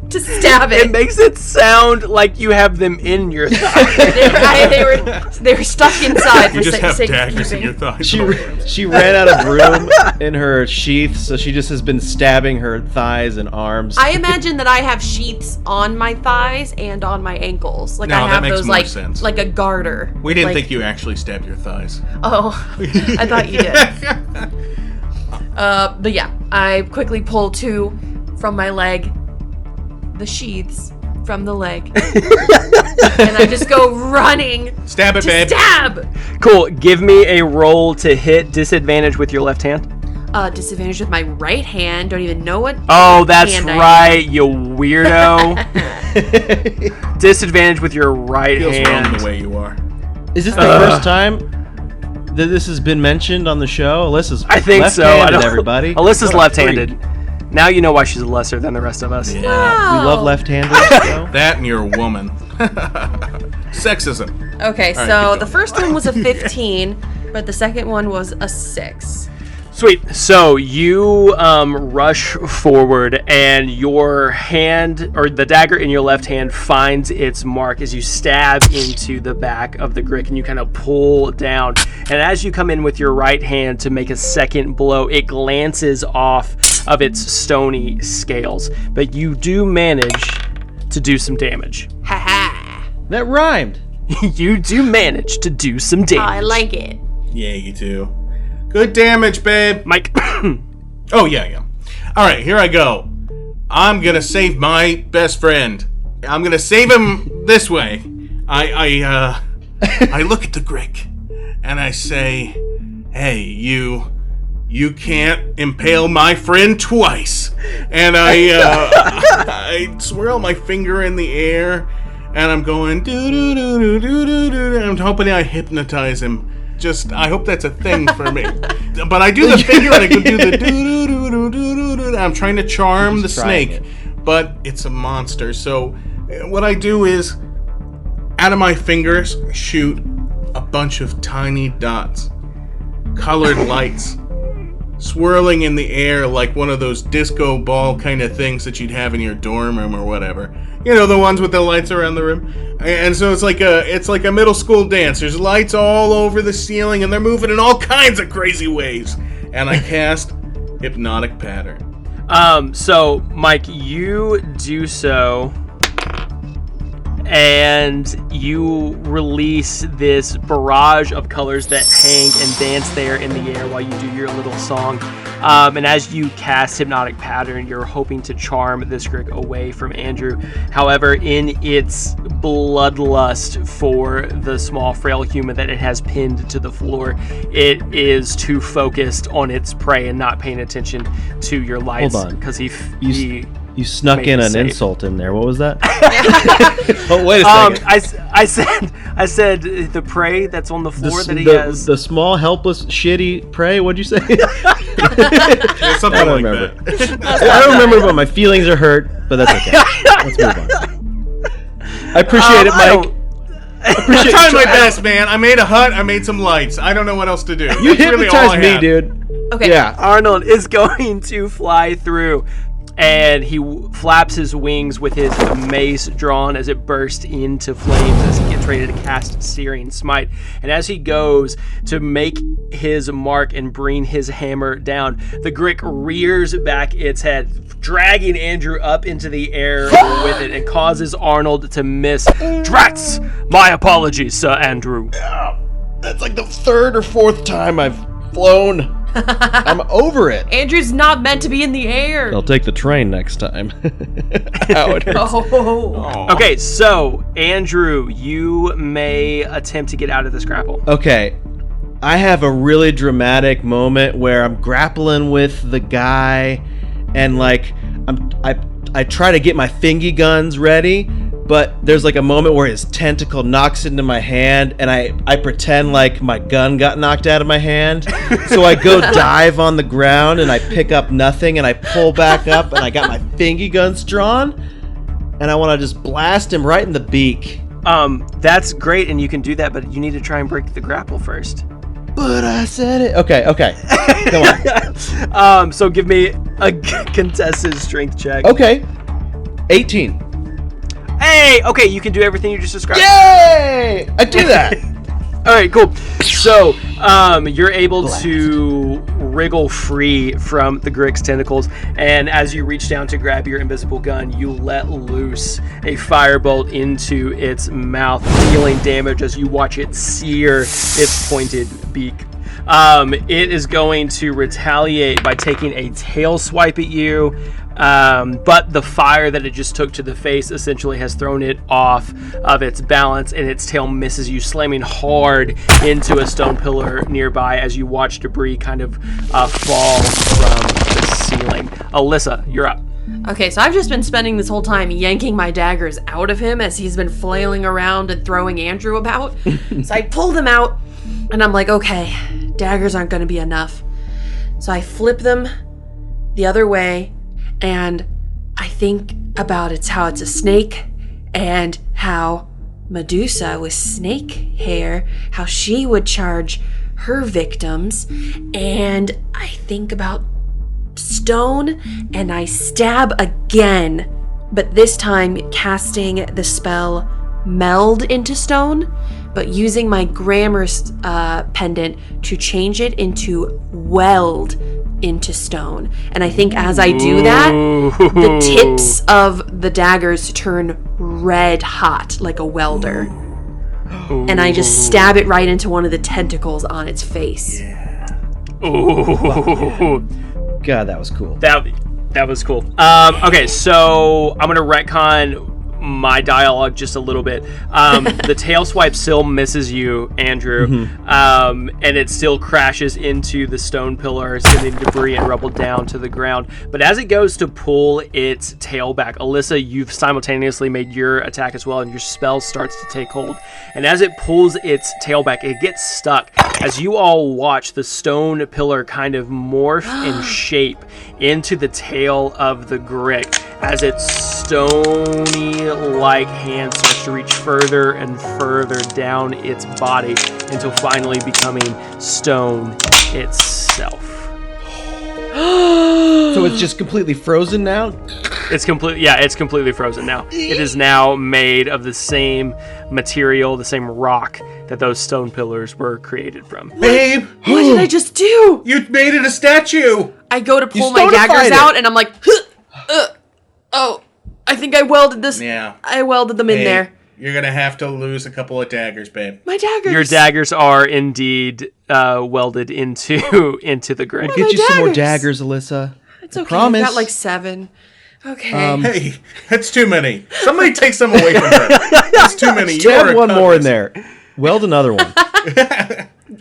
[SPEAKER 4] to stab it.
[SPEAKER 2] It makes it sound like you have them in your thigh.
[SPEAKER 4] they were stuck inside.
[SPEAKER 3] You just have daggers in your thighs.
[SPEAKER 5] She ran out of room in her sheath, so she just has been stabbing her thighs and arms.
[SPEAKER 4] I imagine that I have sheaths on my thighs and on my ankles. Like
[SPEAKER 3] No,
[SPEAKER 4] I
[SPEAKER 3] that
[SPEAKER 4] have
[SPEAKER 3] makes
[SPEAKER 4] those
[SPEAKER 3] more
[SPEAKER 4] like
[SPEAKER 3] sense.
[SPEAKER 4] like a garter.
[SPEAKER 3] We didn't
[SPEAKER 4] Like-
[SPEAKER 3] think you actually stabbed your thighs.
[SPEAKER 4] Oh, I thought you did. But yeah, I quickly pull 2 from my leg, the sheaths from the leg, and I just go running.
[SPEAKER 3] Stab it,
[SPEAKER 4] to
[SPEAKER 3] babe.
[SPEAKER 4] stab.
[SPEAKER 2] Cool. Give me a roll to hit, disadvantage with your left hand.
[SPEAKER 4] Disadvantage with my right hand. Don't even know what.
[SPEAKER 2] Oh, that's
[SPEAKER 4] hand I
[SPEAKER 2] right, you weirdo. Disadvantage with your right
[SPEAKER 3] Feels wrong
[SPEAKER 2] hand.
[SPEAKER 3] the way you are.
[SPEAKER 5] Is this the first time that this has been mentioned on the show? Alyssa's
[SPEAKER 2] I think so.
[SPEAKER 5] left-handed, everybody.
[SPEAKER 2] Alyssa's
[SPEAKER 5] What a
[SPEAKER 2] left-handed.
[SPEAKER 5] freak.
[SPEAKER 2] Now you know why she's lesser than the rest of us.
[SPEAKER 5] We love left-handed. So.
[SPEAKER 3] That and you're a woman. Sexism.
[SPEAKER 4] Okay,
[SPEAKER 3] All right,
[SPEAKER 4] so
[SPEAKER 3] keep
[SPEAKER 4] the
[SPEAKER 3] going.
[SPEAKER 4] first one was a 15, but the second one was a 6.
[SPEAKER 2] Sweet. So you rush forward, and your hand, or the dagger in your left hand, finds its mark as you stab into the back of the Grick, and you kind of pull down. And as you come in with your right hand to make a second blow, it glances off of its stony scales. But you do manage to do some damage.
[SPEAKER 4] Ha
[SPEAKER 5] That rhymed.
[SPEAKER 2] You do manage to do some
[SPEAKER 4] ha!
[SPEAKER 2] damage.
[SPEAKER 4] I like it.
[SPEAKER 3] Yeah, you do. Good damage, babe.
[SPEAKER 2] Mike.
[SPEAKER 3] Oh, yeah. All right, here I go. I'm going to save my best friend. I'm going to save him this way. I look at the Grick, and I say, hey, you can't impale my friend twice. And I swirl my finger in the air, and I'm going, do-do-do-do-do-do-do, and I'm hoping I hypnotize him. I hope that's a thing for me. But I do the finger and I can do the do-do-do-do-do-do. I'm trying to charm the snake, but it's a monster. So what I do is, out of my fingers, shoot a bunch of tiny dots, colored lights, swirling in the air like one of those disco ball kind of things that you'd have in your dorm room or whatever. You know, the ones with the lights around the room. And so it's like a middle school dance. There's lights all over the ceiling, and they're moving in all kinds of crazy ways. And I cast Hypnotic Pattern.
[SPEAKER 2] So, Mike, you do so, and you release this barrage of colors that hang and dance there in the air while you do your little song. And as you cast Hypnotic Pattern, you're hoping to charm this Grick away from Andrew. However, in its bloodlust for the small, frail human that it has pinned to the floor, it is too focused on its prey and not paying attention to your lights.
[SPEAKER 5] Hold on.
[SPEAKER 2] Because
[SPEAKER 5] You snuck in an
[SPEAKER 2] save.
[SPEAKER 5] insult in there. What was that? Oh, wait a second.
[SPEAKER 2] I said the prey that's on the floor that he
[SPEAKER 5] the,
[SPEAKER 2] has.
[SPEAKER 5] the small, helpless, shitty prey. What'd you say?
[SPEAKER 3] Yeah, something
[SPEAKER 5] I don't
[SPEAKER 3] like
[SPEAKER 5] remember.
[SPEAKER 3] that.
[SPEAKER 5] I don't remember, but my feelings are hurt. But that's okay. Let's move on. I appreciate it, Mike.
[SPEAKER 3] I'm trying my best, man. I made a hut. I made some lights. I don't know what else to do.
[SPEAKER 5] You
[SPEAKER 3] That's really all I
[SPEAKER 5] hypnotized me,
[SPEAKER 3] have.
[SPEAKER 5] dude.
[SPEAKER 4] Okay.
[SPEAKER 5] Yeah.
[SPEAKER 2] Arnold is going to fly through, and he flaps his wings with his mace drawn as it bursts into flames as he gets ready to cast Searing Smite. And as he goes to make his mark and bring his hammer down, the Grick rears back its head, dragging Andrew up into the air with it, and causes Arnold to miss. Drats! My apologies, Sir Andrew.
[SPEAKER 5] That's like the third or fourth time I've flown. I'm over it.
[SPEAKER 4] Andrew's not meant to be in the air.
[SPEAKER 5] I'll take the train next time. Ow, it hurts.
[SPEAKER 4] Oh.
[SPEAKER 2] Okay, so Andrew, you may attempt to get out of this grapple.
[SPEAKER 5] Okay, I have a really dramatic moment where I'm grappling with the guy, and like I try to get my fingy guns ready, but there's like a moment where his tentacle knocks into my hand, and I pretend like my gun got knocked out of my hand. So I go dive on the ground, and I pick up nothing, and I pull back up, and I got my fingy guns drawn, and I want to just blast him right in the beak.
[SPEAKER 2] That's great, and you can do that, but you need to try and break the grapple first.
[SPEAKER 5] But I said it. Okay. Come on.
[SPEAKER 2] So give me a contested strength check.
[SPEAKER 5] Okay. 18.
[SPEAKER 2] Hey, okay, you can do everything you just described.
[SPEAKER 5] Yay! I do that.
[SPEAKER 2] All right, cool. So, you're able to wriggle free from the Grick's tentacles, and as you reach down to grab your invisible gun, you let loose a firebolt into its mouth, dealing damage as you watch it sear its pointed beak. It is going to retaliate by taking a tail swipe at you. But the fire that it just took to the face essentially has thrown it off of its balance, and its tail misses you, slamming hard into a stone pillar nearby as you watch debris kind of fall from the ceiling. Alyssa, you're up.
[SPEAKER 4] Okay, so I've just been spending this whole time yanking my daggers out of him as he's been flailing around and throwing Andrew about. So I pulled them out, and I'm like, okay, daggers aren't going to be enough. So I flip them the other way, and I think about how it's a snake, and how Medusa with snake hair, how she would charge her victims, and I think about stone, and I stab again, but this time casting the spell meld into stone, but using my grammar pendant to change it into weld into stone. And I think as I do that, the tips of the daggers turn red hot like a welder. And I just stab it right into one of the tentacles on its face.
[SPEAKER 2] Ooh.
[SPEAKER 5] God, that was cool.
[SPEAKER 2] That was cool. Okay, so I'm gonna retcon my dialogue just a little bit. The tail swipe still misses you, Andrew, and it still crashes into the stone pillar, sending debris and rubble down to the ground. But as it goes to pull its tail back, Alyssa, you've simultaneously made your attack as well, and your spell starts to take hold. And as it pulls its tail back, it gets stuck. As you all watch the stone pillar kind of morph in shape into the tail of the Grick, as its stony-like hand starts to reach further and further down its body until finally becoming stone itself.
[SPEAKER 5] So it's just completely frozen now?
[SPEAKER 2] It's completely frozen now. It is now made of the same material, the same rock that those stone pillars were created from.
[SPEAKER 3] Babe!
[SPEAKER 4] What did I just do?
[SPEAKER 3] You made it a statue!
[SPEAKER 4] I go to pull my daggers out, and I'm like, oh, I think I welded this.
[SPEAKER 3] Yeah.
[SPEAKER 4] I welded them in there.
[SPEAKER 3] You're gonna have to lose a couple of daggers, babe.
[SPEAKER 4] My daggers.
[SPEAKER 2] Your daggers are indeed welded into the grid.
[SPEAKER 5] Get you some more daggers, Alyssa.
[SPEAKER 4] It's okay.
[SPEAKER 5] Promise.
[SPEAKER 4] I've got like 7. Okay.
[SPEAKER 3] Hey, that's too many. Somebody take some away from her. That's too many. You
[SPEAKER 5] Stab one more in there. Weld another one.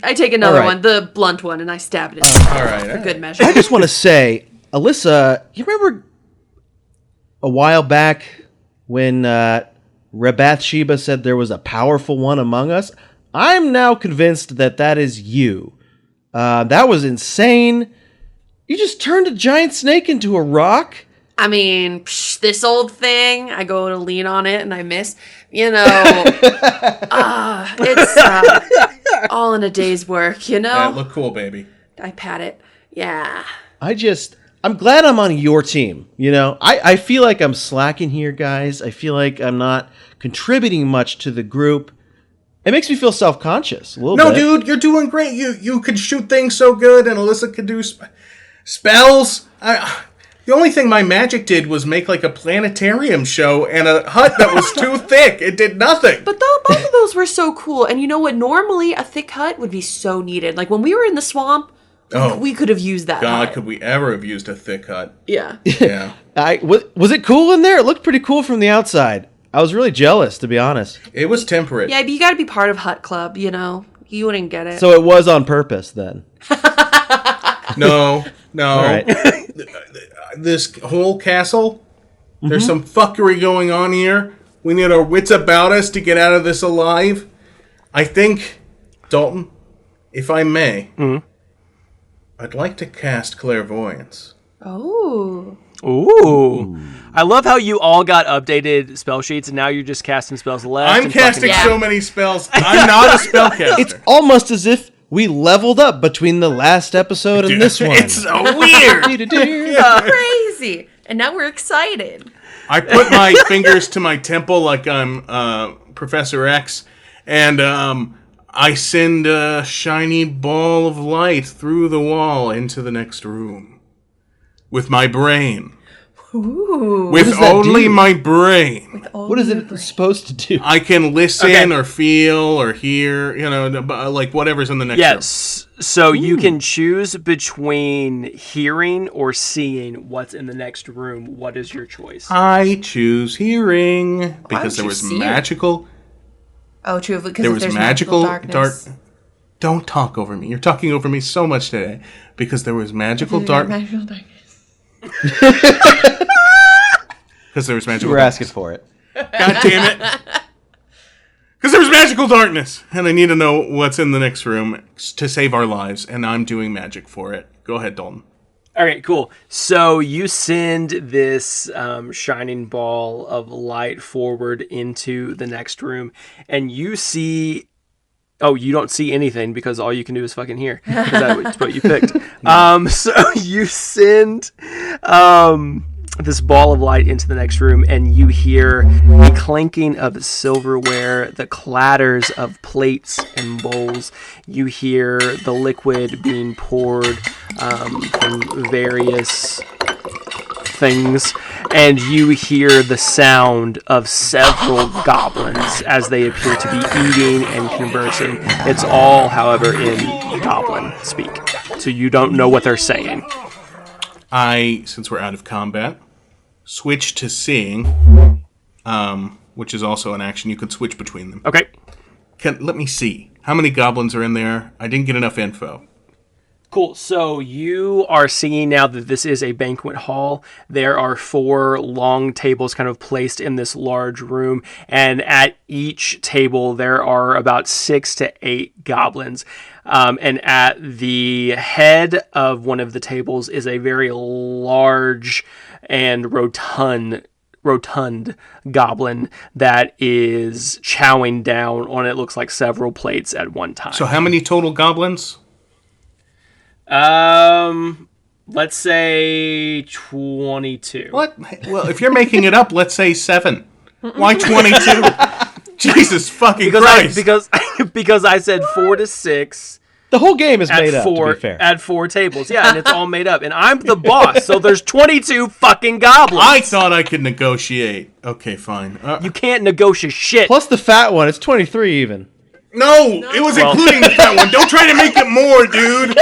[SPEAKER 4] I take another
[SPEAKER 5] All right.
[SPEAKER 4] one, the blunt one, and I stab it in
[SPEAKER 3] All right.
[SPEAKER 4] for good measure.
[SPEAKER 5] I just want to say, Alyssa, you remember a while back when Bathsheba said there was a powerful one among us? I'm now convinced that is you. That was insane. You just turned a giant snake into a rock?
[SPEAKER 4] I mean, this old thing, I go to lean on it and I miss. You know, it's all in a day's work, you know?
[SPEAKER 3] Yeah, look cool, baby.
[SPEAKER 4] I pat it. Yeah.
[SPEAKER 5] I'm glad I'm on your team. You know, I feel like I'm slacking here, guys. I feel like I'm not contributing much to the group. It makes me feel self-conscious a little bit.
[SPEAKER 3] No, dude, you're doing great. You could shoot things so good, and Alyssa could do spells. The only thing my magic did was make like a planetarium show and a hut that was too thick. It did nothing.
[SPEAKER 4] But both of those were so cool. And you know what? Normally, a thick hut would be so needed. Like when we were in the swamp, we could have used that
[SPEAKER 3] God,
[SPEAKER 4] hut.
[SPEAKER 3] could we ever have used a thick hut?
[SPEAKER 4] Yeah.
[SPEAKER 3] Yeah.
[SPEAKER 5] Was it cool in there? It looked pretty cool from the outside. I was really jealous, to be honest.
[SPEAKER 3] It was temperate.
[SPEAKER 4] Yeah, but you got to be part of Hut Club, you know? You wouldn't get it.
[SPEAKER 5] So it was on purpose then.
[SPEAKER 3] No.
[SPEAKER 5] All right.
[SPEAKER 3] This whole castle, there's some fuckery going on here. We need our wits about us to get out of this alive. I think, Dalton, if I may, I'd like to cast clairvoyance.
[SPEAKER 4] Oh.
[SPEAKER 2] Ooh. I love how you all got updated spell sheets and now you're just casting spells left.
[SPEAKER 3] I'm casting so many spells. I'm not a spellcaster.
[SPEAKER 5] It's almost as if we leveled up between the last episode and this one.
[SPEAKER 3] It's so weird.
[SPEAKER 4] Crazy. And now we're excited.
[SPEAKER 3] I put my fingers to my temple like I'm Professor X, and I send a shiny ball of light through the wall into the next room. With my brain.
[SPEAKER 4] Ooh.
[SPEAKER 3] With only my brain.
[SPEAKER 5] What is it supposed to do?
[SPEAKER 3] I can listen or feel or hear, like whatever's in the next room.
[SPEAKER 2] Yes. So you can choose between hearing or seeing what's in the next room. What is your choice?
[SPEAKER 3] I choose hearing because there was magical.
[SPEAKER 4] Oh, true. Because
[SPEAKER 3] There was
[SPEAKER 4] there's
[SPEAKER 3] magical
[SPEAKER 4] darkness.
[SPEAKER 3] Don't talk over me. You're talking over me so much today because there was magical darkness.
[SPEAKER 4] Magical darkness.
[SPEAKER 3] Because there was magical.
[SPEAKER 5] You were asking for it.
[SPEAKER 3] God damn it! Because there was magical darkness, and I need to know what's in the next room to save our lives, and I'm doing magic for it. Go ahead, Dalton.
[SPEAKER 2] Okay, cool. So you send this shining ball of light forward into the next room, and you see... Oh, you don't see anything because all you can do is fucking hear. Because that's what you picked. So you send this ball of light into the next room, and you hear the clanking of silverware, the clatters of plates and bowls. You hear the liquid being poured from various things, and you hear the sound of several goblins as they appear to be eating and conversing. It's all, however, in goblin speak, so you don't know what they're saying.
[SPEAKER 3] Since we're out of combat, switch to seeing, which is also an action. You could switch between them.
[SPEAKER 2] Okay.
[SPEAKER 3] Let me see. How many goblins are in there? I didn't get enough info.
[SPEAKER 2] Cool. So you are seeing now that this is a banquet hall. There are 4 long tables kind of placed in this large room, and at each table there are about 6 to 8 goblins. And at the head of one of the tables is a very large and rotund goblin that is chowing down on, it looks like, several plates at one time.
[SPEAKER 3] So how many total goblins?
[SPEAKER 2] Let's say 22.
[SPEAKER 3] What? Well, if you're making it up, let's say 7. Why 22? Jesus fucking Christ.
[SPEAKER 2] Because I said 4 to 6.
[SPEAKER 5] The whole game is made up, to be fair.
[SPEAKER 2] At 4 tables, yeah, and it's all made up. And I'm the boss, so there's 22 fucking goblins.
[SPEAKER 3] I thought I could negotiate. Okay, fine.
[SPEAKER 2] You can't negotiate shit.
[SPEAKER 5] Plus the fat one, it's 23 even.
[SPEAKER 3] No, it was including the fat one. Don't try to make it more, dude.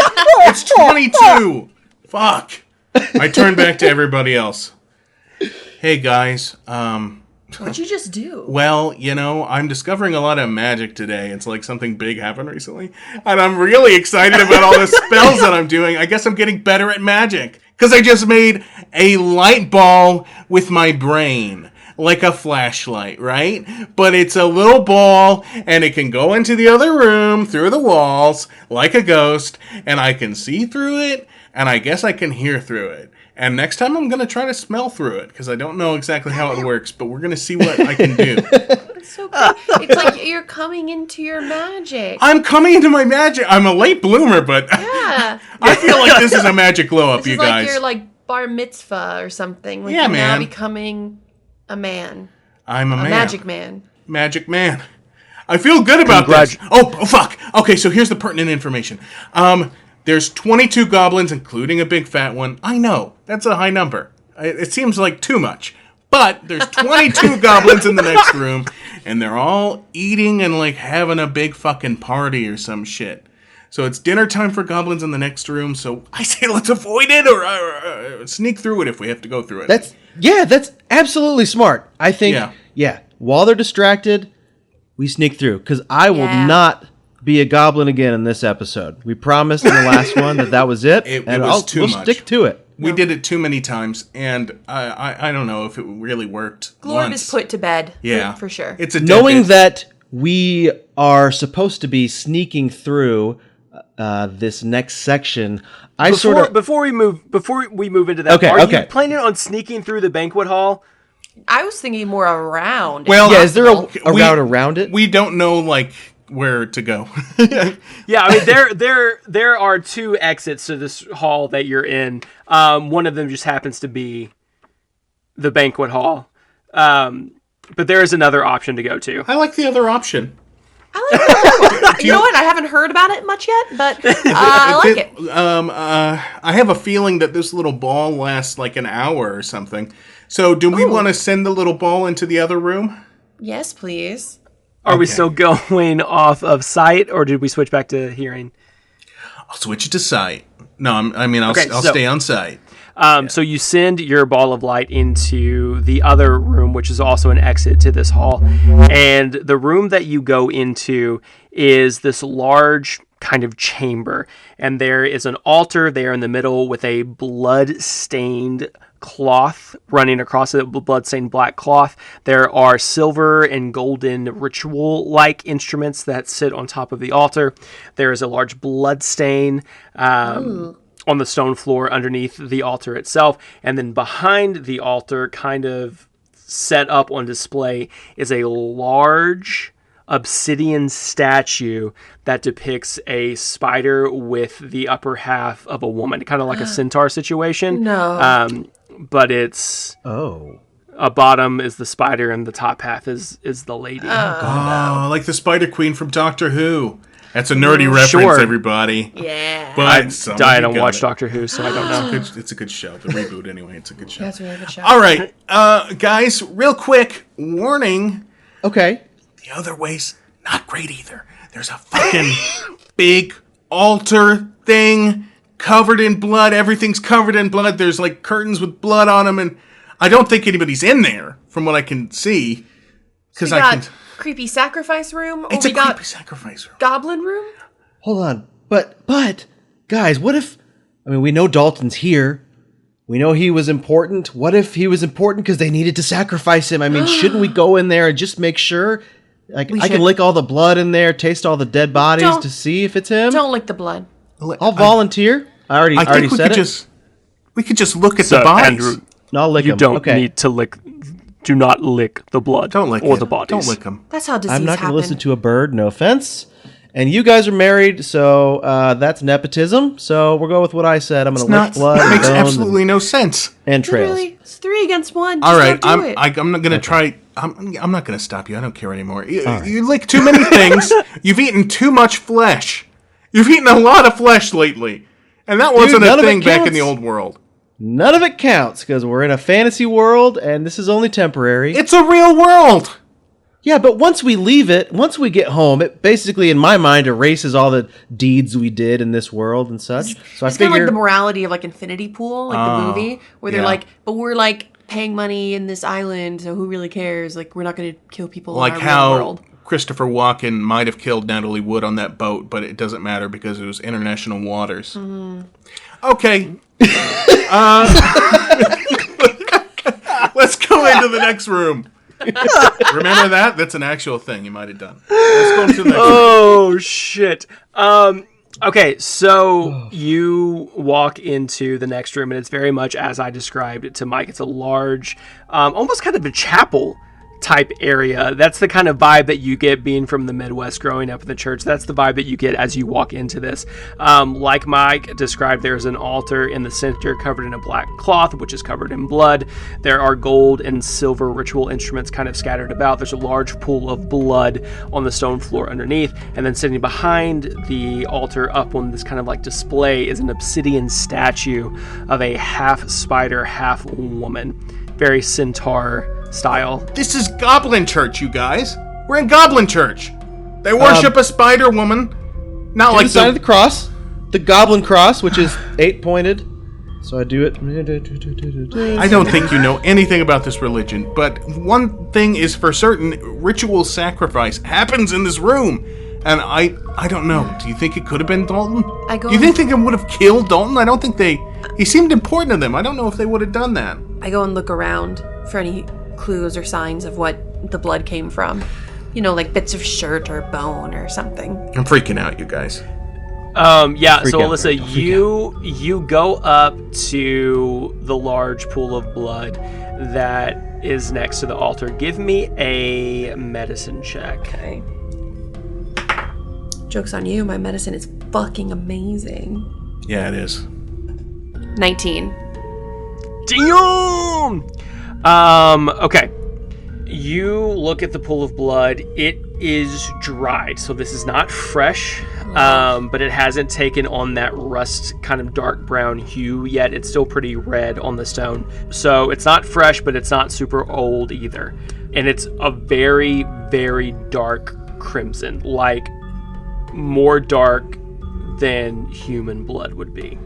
[SPEAKER 3] It's 22. Fuck. I turn back to everybody else. Hey, guys.
[SPEAKER 4] What'd you just do?
[SPEAKER 3] Well, I'm discovering a lot of magic today. It's like something big happened recently. And I'm really excited about all the spells that I'm doing. I guess I'm getting better at magic. Because I just made a light ball with my brain. Like a flashlight, right? But it's a little ball, and it can go into the other room through the walls like a ghost, and I can see through it, and I guess I can hear through it. And next time I'm going to try to smell through it, because I don't know exactly how it works, but we're going to see what I can do.
[SPEAKER 4] It's so cool. It's like you're coming into your magic.
[SPEAKER 3] I'm coming into my magic. I'm a late bloomer, but
[SPEAKER 4] Yeah.
[SPEAKER 3] I feel like this is a magic glow-up, you guys.
[SPEAKER 4] Like your bar mitzvah or something. Like
[SPEAKER 3] yeah,
[SPEAKER 4] you're
[SPEAKER 3] man.
[SPEAKER 4] Now becoming a man.
[SPEAKER 3] I'm a man.
[SPEAKER 4] Magic man.
[SPEAKER 3] Magic man. I feel good about this. Oh, fuck. Okay, so here's the pertinent information. There's 22 goblins, including a big fat one. I know. That's a high number. It seems like too much. But there's 22 goblins in the next room, and they're all eating and, like, having a big fucking party or some shit. So it's dinner time for goblins in the next room, so I say let's avoid it or sneak through it if we have to go through it.
[SPEAKER 5] That's absolutely smart. I think, while they're distracted, we sneak through. Because I will not be a goblin again in this episode. We promised in the last one that was it. We'll stick to it.
[SPEAKER 3] We did it too many times, and I don't know if it really worked.
[SPEAKER 4] Glorb is put to bed, for sure.
[SPEAKER 3] It's a
[SPEAKER 5] knowing that we are supposed to be sneaking through this next section.
[SPEAKER 2] Before we move into that, are you planning on sneaking through the banquet hall?
[SPEAKER 4] I was thinking more around.
[SPEAKER 3] Well,
[SPEAKER 5] is there a route around it?
[SPEAKER 3] We don't know where to go.
[SPEAKER 2] Yeah, I mean there are 2 exits to this hall that you're in. One of them just happens to be the banquet hall, but there is another option to go to.
[SPEAKER 3] I like the other option.
[SPEAKER 4] I like that. You know what? I haven't heard about it much yet, but I like it.
[SPEAKER 3] I have a feeling that this little ball lasts like an hour or something. So do we want to send the little ball into the other room?
[SPEAKER 4] Yes, please.
[SPEAKER 2] Are we still going off of sight, or did we switch back to hearing?
[SPEAKER 3] I'll switch it to sight. No, I'll stay on sight.
[SPEAKER 2] So you send your ball of light into the other room, which is also an exit to this hall. And the room that you go into is this large kind of chamber. And there is an altar there in the middle with a blood-stained cloth running across it, blood-stained black cloth. There are silver and golden ritual-like instruments that sit on top of the altar. There is a large blood stain on the stone floor underneath the altar itself. And then behind the altar, kind of set up on display, is a large obsidian statue that depicts a spider with the upper half of a woman, kind of like a centaur situation.
[SPEAKER 4] No.
[SPEAKER 2] But it's a bottom is the spider and the top half is the lady.
[SPEAKER 3] Oh, like the Spider Queen from Doctor Who. That's a nerdy reference,
[SPEAKER 2] Sure.
[SPEAKER 3] everybody.
[SPEAKER 4] Yeah.
[SPEAKER 3] But
[SPEAKER 2] I don't watch Doctor Who, so I don't know.
[SPEAKER 3] It's a good show. The reboot, anyway. It's a good show.
[SPEAKER 4] That's a really good show.
[SPEAKER 3] All right, guys, real quick warning.
[SPEAKER 5] Okay.
[SPEAKER 3] The other way's not great either. There's a fucking big altar thing covered in blood. Everything's covered in blood. There's like curtains with blood on them, and I don't think anybody's in there from what I can see. Because
[SPEAKER 4] We got creepy sacrifice room. Or
[SPEAKER 3] it's
[SPEAKER 4] we
[SPEAKER 3] a
[SPEAKER 4] got
[SPEAKER 3] creepy sacrifice room.
[SPEAKER 4] goblin room.
[SPEAKER 5] Hold on. But, guys, what if... I mean, we know Dalton's here. We know he was important. What if he was important because they needed to sacrifice him? I mean, shouldn't we go in there and just make sure? Like, I can lick all the blood in there, taste all the dead bodies to see if it's him?
[SPEAKER 4] Don't lick the blood.
[SPEAKER 5] I'll volunteer. I already
[SPEAKER 3] think we
[SPEAKER 5] said
[SPEAKER 3] could
[SPEAKER 5] it.
[SPEAKER 3] we could just look at the bodies.
[SPEAKER 2] Andrew,
[SPEAKER 5] No, I'll lick
[SPEAKER 2] you
[SPEAKER 5] him.
[SPEAKER 2] don't
[SPEAKER 5] Okay.
[SPEAKER 2] need to lick. Do not lick the blood.
[SPEAKER 3] Don't lick
[SPEAKER 2] or
[SPEAKER 3] it.
[SPEAKER 2] the bodies.
[SPEAKER 3] Don't lick them.
[SPEAKER 4] That's how disease
[SPEAKER 5] I'm not going
[SPEAKER 4] happen.
[SPEAKER 5] to listen to a bird. No offense. And you guys are married, so that's nepotism. So we'll go with what I said. I'm going to lick blood.
[SPEAKER 3] It makes
[SPEAKER 5] and bones
[SPEAKER 3] absolutely no sense.
[SPEAKER 5] and trails.
[SPEAKER 4] Literally, it's 3 against 1.
[SPEAKER 3] All right,
[SPEAKER 4] Just don't do it.
[SPEAKER 3] I'm not going to try. I'm not going to stop you. I don't care anymore. You lick too many things. You've eaten too much flesh. You've eaten a lot of flesh lately, and that wasn't
[SPEAKER 5] none
[SPEAKER 3] a
[SPEAKER 5] of it
[SPEAKER 3] thing back in
[SPEAKER 5] counts.
[SPEAKER 3] the old world.
[SPEAKER 5] None of it counts because we're in a fantasy world, and this is only temporary.
[SPEAKER 3] It's a real world.
[SPEAKER 5] Yeah, but once we leave it, once we get home, it basically, in my mind, erases all the deeds we did in this world and such. So I
[SPEAKER 4] It's kind of
[SPEAKER 5] figure,
[SPEAKER 4] like the morality of like Infinity Pool, like the movie, where they're
[SPEAKER 3] yeah.
[SPEAKER 4] like, but we're like paying money in this island, so who really cares? Like, we're not going to kill people
[SPEAKER 3] Like
[SPEAKER 4] in our
[SPEAKER 3] how
[SPEAKER 4] real world.
[SPEAKER 3] Christopher Walken might have killed Natalie Wood on that boat, but it doesn't matter because it was international waters. Okay. Let's go into the next room. Remember that? That's an actual thing you might have done. Let's go to the next room.
[SPEAKER 2] Oh shit. Okay, so you walk into the next room, and it's very much as I described it to Mike. It's a large, almost kind of a chapel type area. That's the kind of vibe that you get being from the Midwest, growing up in the church. That's the vibe that you get as you walk into this. Like Mike described, there's an altar in the center covered in a black cloth, which is covered in blood. There are gold and silver ritual instruments kind of scattered about. There's a large pool of blood on the stone floor underneath. And then sitting behind the altar up on this kind of like display is an obsidian statue of a half spider, half woman. Very centaur style.
[SPEAKER 3] This is Goblin Church, you guys. We're in Goblin Church. They worship a spider woman. Not
[SPEAKER 5] to
[SPEAKER 3] like
[SPEAKER 5] the sign of the cross, the goblin cross, which is 8-pointed. So I do it.
[SPEAKER 3] I don't think you know anything about this religion, but one thing is for certain, ritual sacrifice happens in this room. And I don't know. Do you think it could have been Dalton? Do you think they would have killed Dalton? I don't think he seemed important to them. I don't know if they would have done that.
[SPEAKER 4] I go and look around for any clues or signs of what the blood came from. You know, like bits of shirt or bone or something.
[SPEAKER 3] I'm freaking out, you guys.
[SPEAKER 2] Yeah,
[SPEAKER 5] Freak
[SPEAKER 2] so
[SPEAKER 5] out,
[SPEAKER 2] Alyssa,
[SPEAKER 5] Frank. Don't freak
[SPEAKER 2] you go up to the large pool of blood that is next to the altar. Give me a medicine check.
[SPEAKER 4] Okay. Joke's on you, my medicine is fucking amazing.
[SPEAKER 3] Yeah, it is.
[SPEAKER 4] 19.
[SPEAKER 2] Damn! Okay. You look at the pool of blood. It is dried, so this is not fresh, but it hasn't taken on that rust kind of dark brown hue yet. It's still pretty red on the stone. So it's not fresh, but it's not super old either. And it's a very, very dark crimson, like more dark than human blood would be.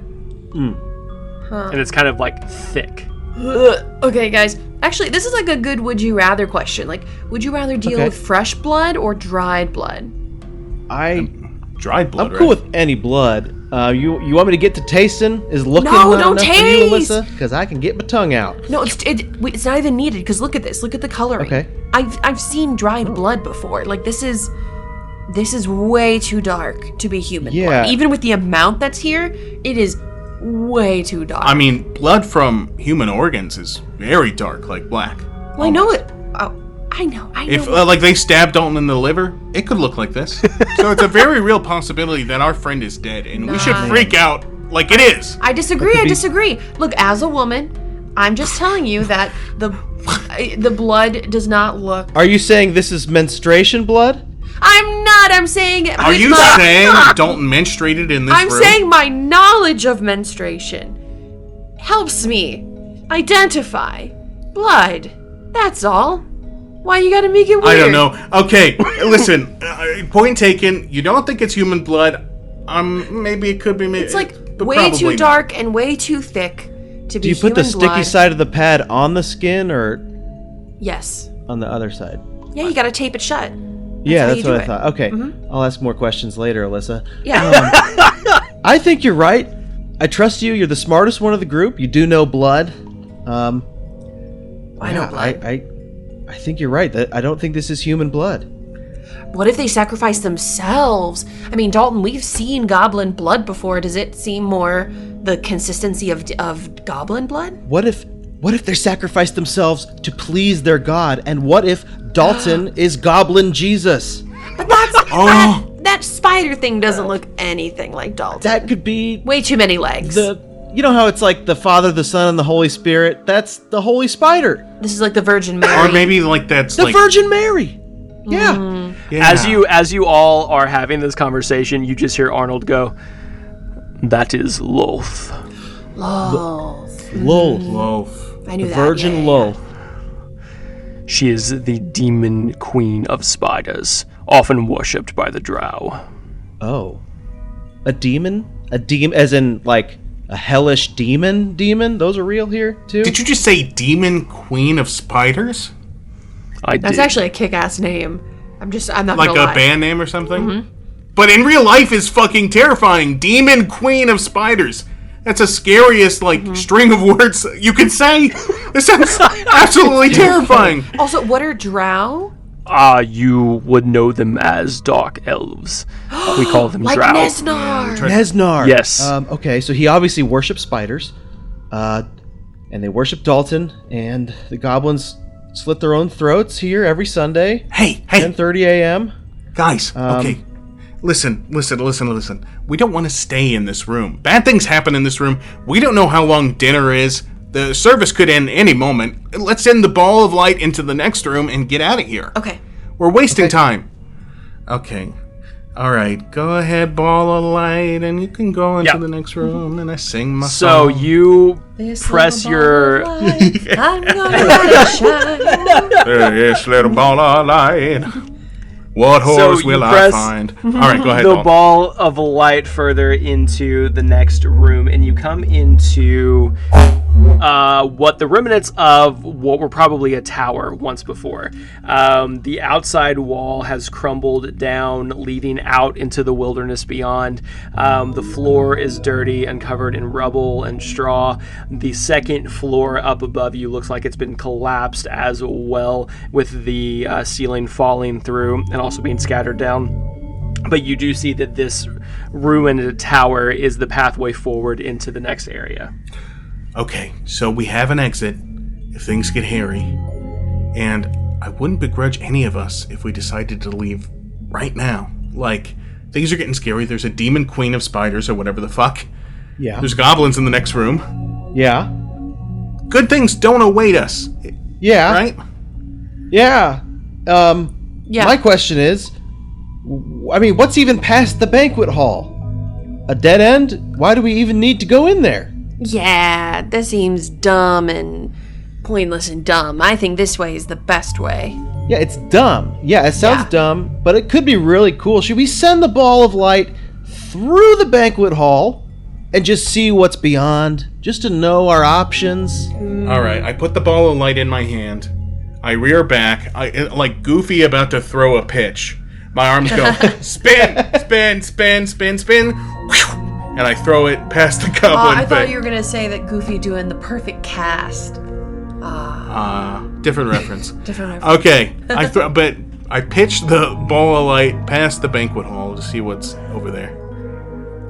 [SPEAKER 2] And it's kind of like thick.
[SPEAKER 4] Okay, guys. Actually, this is like a good would you rather question. Like, would you rather deal with fresh blood or dried blood?
[SPEAKER 3] Dried blood,
[SPEAKER 5] I'm cool with any blood. You want me to get to tasting? Is looking
[SPEAKER 4] No,
[SPEAKER 5] not
[SPEAKER 4] don't
[SPEAKER 5] enough for you,
[SPEAKER 4] taste!
[SPEAKER 5] Alyssa? Because I can get my tongue out.
[SPEAKER 4] No, it's not even needed, because look at this. Look at the coloring.
[SPEAKER 5] Okay.
[SPEAKER 4] I've seen dried blood before. Like, this is way too dark to be human
[SPEAKER 5] Yeah.
[SPEAKER 4] blood. Even with the amount that's here, it is way too dark.
[SPEAKER 3] I mean, blood from human organs is very dark, like black.
[SPEAKER 4] Well, I know it. Oh, I know.
[SPEAKER 3] If like they stabbed Dalton in the liver, it could look like this. So it's a very real possibility that our friend is dead, and we should freak out like it is.
[SPEAKER 4] I disagree. Look, as a woman, I'm just telling you that the blood does not look.
[SPEAKER 5] Are you saying this is menstruation blood?
[SPEAKER 4] I'm not. I'm saying.
[SPEAKER 3] Are you saying Dalton menstruated in this room?
[SPEAKER 4] I'm saying my knowledge of menstruation helps me identify blood. That's all. Why you gotta make it weird?
[SPEAKER 3] I don't know. Okay, listen. Point taken. You don't think it's human blood? Maybe it could be.
[SPEAKER 4] It's like way too dark and way too thick to be.
[SPEAKER 5] Do you put the sticky
[SPEAKER 4] blood.
[SPEAKER 5] side of the pad on the skin or?
[SPEAKER 4] Yes.
[SPEAKER 5] On the other side.
[SPEAKER 4] Yeah, you gotta tape it shut.
[SPEAKER 5] That's what I thought. Okay, I'll ask more questions later, Alyssa.
[SPEAKER 4] Yeah.
[SPEAKER 5] I think you're right. I trust you. You're the smartest one of the group. You do know blood.
[SPEAKER 4] I know blood.
[SPEAKER 5] I think you're right. I don't think this is human blood.
[SPEAKER 4] What if they sacrifice themselves? I mean, Dalton, we've seen goblin blood before. Does it seem more the consistency of goblin blood?
[SPEAKER 5] What if they sacrifice themselves to please their god? And what if Dalton is Goblin Jesus?
[SPEAKER 4] But that's that spider thing doesn't look anything like Dalton.
[SPEAKER 5] That could be
[SPEAKER 4] way too many legs.
[SPEAKER 5] You know how it's like the Father, the Son, and the Holy Spirit? That's the Holy Spider.
[SPEAKER 4] This is like the Virgin Mary.
[SPEAKER 3] Or maybe like that's
[SPEAKER 5] the Virgin Mary. Yeah.
[SPEAKER 2] As you all are having this conversation, you just hear Arnold go, "That is Loth."
[SPEAKER 4] Loth. I knew
[SPEAKER 5] the
[SPEAKER 4] that.
[SPEAKER 5] Virgin Loth.
[SPEAKER 2] She is the demon queen of spiders, often worshipped by the drow.
[SPEAKER 5] Oh. A demon? A demon as in like a hellish demon? Those are real here too?
[SPEAKER 3] Did you just say demon queen of spiders?
[SPEAKER 4] That's actually a kick-ass name. I'm not
[SPEAKER 3] like
[SPEAKER 4] gonna lie.
[SPEAKER 3] a band name or something? But in real life is fucking terrifying. Demon queen of spiders. That's the scariest string of words you can say. This sounds absolutely terrifying.
[SPEAKER 4] Also, what are drow?
[SPEAKER 2] You would know them as dark elves. We call them
[SPEAKER 4] like
[SPEAKER 2] drow.
[SPEAKER 4] Neznar.
[SPEAKER 5] Neznar.
[SPEAKER 2] Yes.
[SPEAKER 5] Okay, so he obviously worships spiders. And they worship Dalton, and the goblins slit their own throats here every Sunday.
[SPEAKER 3] Hey.
[SPEAKER 5] 10:30 a.m.
[SPEAKER 3] Guys, okay. Listen. We don't want to stay in this room. Bad things happen in this room. We don't know how long dinner is. The service could end any moment. Let's send the ball of light into the next room and get out of here.
[SPEAKER 4] Okay.
[SPEAKER 3] We're wasting time. Okay. All right. Go ahead, ball of light, and you can go into the next room, and I sing my song.
[SPEAKER 2] So you press your...
[SPEAKER 4] I'm gonna let it shine.
[SPEAKER 3] This little ball of light. What horse will I find? All right, go ahead.
[SPEAKER 2] The ball of light further into the next room, and you come into what the remnants of what were probably a tower once before. The outside wall has crumbled down, leading out into the wilderness beyond. The floor is dirty and covered in rubble and straw. The second floor up above you looks like it's been collapsed as well, with the ceiling falling through and also being scattered down. But you do see that this ruined tower is the pathway forward into the next area.
[SPEAKER 3] Okay, so we have an exit if things get hairy, and I wouldn't begrudge any of us if we decided to leave right now. Like, things are getting scary. There's a demon queen of spiders or whatever the fuck.
[SPEAKER 5] Yeah.
[SPEAKER 3] There's goblins in the next room.
[SPEAKER 5] Yeah.
[SPEAKER 3] Good things don't await us.
[SPEAKER 5] Yeah.
[SPEAKER 3] Right?
[SPEAKER 5] Yeah.
[SPEAKER 4] Yeah.
[SPEAKER 5] My question is, I mean, what's even past the banquet hall? A dead end? Why do we even need to go in there?
[SPEAKER 4] Yeah, that seems dumb and pointless and dumb. I think this way is the best way.
[SPEAKER 5] Yeah, it's dumb. Yeah, it sounds dumb, but it could be really cool. Should we send the ball of light through the banquet hall and just see what's beyond? Just to know our options?
[SPEAKER 3] All right, I put the ball of light in my hand. I rear back, like Goofy about to throw a pitch. My arms go spin, spin, spin, spin, spin, and I throw it past the goblin
[SPEAKER 4] I thought
[SPEAKER 3] thing.
[SPEAKER 4] you were gonna say that Goofy doing the perfect cast.
[SPEAKER 3] Different reference.
[SPEAKER 4] Different reference.
[SPEAKER 3] Okay, but I pitched the ball of light past the banquet hall to see what's over there.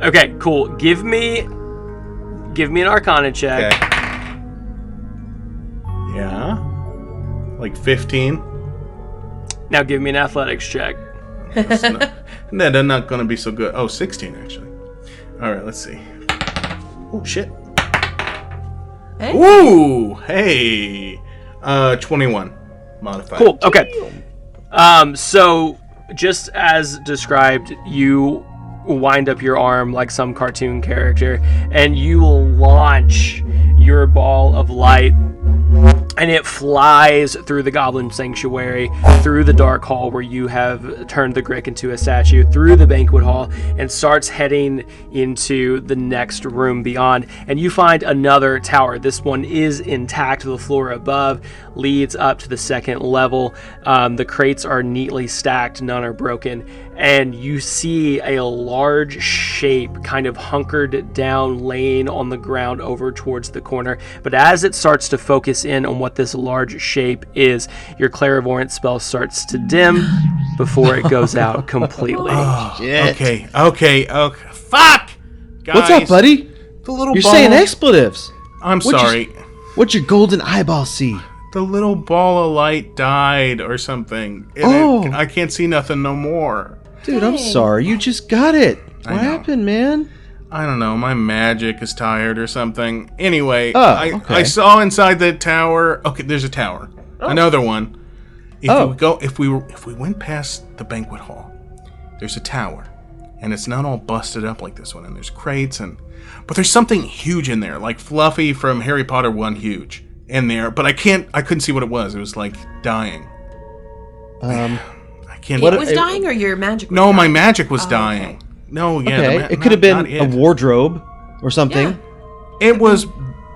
[SPEAKER 2] Okay, cool. Give me Give me an Arcana check.
[SPEAKER 3] Okay. Yeah. Like 15.
[SPEAKER 2] Now give me an Athletics check.
[SPEAKER 3] That's not going to be so good. Oh, 16 actually. All right, let's see. Oh shit.
[SPEAKER 4] Hey.
[SPEAKER 3] Ooh, hey. 21 modified.
[SPEAKER 2] Cool. Okay. So just as described, you wind up your arm like some cartoon character, and you launch your ball of light, and it flies through the goblin sanctuary, through the dark hall where you have turned the Grick into a statue, through the banquet hall, and starts heading into the next room beyond. And you find another tower. This one is intact. The floor above leads up to the second level. The crates are neatly stacked. None are broken. And you see a large shape kind of hunkered down, laying on the ground over towards the corner. But as it starts to focus in on what this large shape is, your clairvoyant spell starts to dim before it goes out completely.
[SPEAKER 3] Oh, okay. Fuck! Guys,
[SPEAKER 5] What's up, buddy?
[SPEAKER 3] The little
[SPEAKER 5] You're
[SPEAKER 3] ball.
[SPEAKER 5] saying expletives.
[SPEAKER 3] I'm sorry.
[SPEAKER 5] What's your golden eyeball see?
[SPEAKER 3] The little ball of light died or something. And I can't see nothing no more.
[SPEAKER 5] Dude, I'm sorry. You just got it.
[SPEAKER 3] I
[SPEAKER 5] What
[SPEAKER 3] know.
[SPEAKER 5] happened, man?
[SPEAKER 3] I don't know. My magic is tired or something. Anyway,
[SPEAKER 5] Okay.
[SPEAKER 3] I saw inside the tower. Okay, there's a tower. Another one. If we went past the banquet hall, there's a tower, and it's not all busted up like this one. And there's crates but there's something huge in there, like Fluffy from Harry Potter 1 huge in there. But I couldn't see what it was. It was like dying. I can't.
[SPEAKER 4] It was dying, or your magic was
[SPEAKER 3] No,
[SPEAKER 4] dying?
[SPEAKER 3] my magic was
[SPEAKER 4] Okay.
[SPEAKER 3] dying. No, yeah.
[SPEAKER 5] Okay, it could have been a wardrobe or something.
[SPEAKER 4] Yeah.
[SPEAKER 3] It was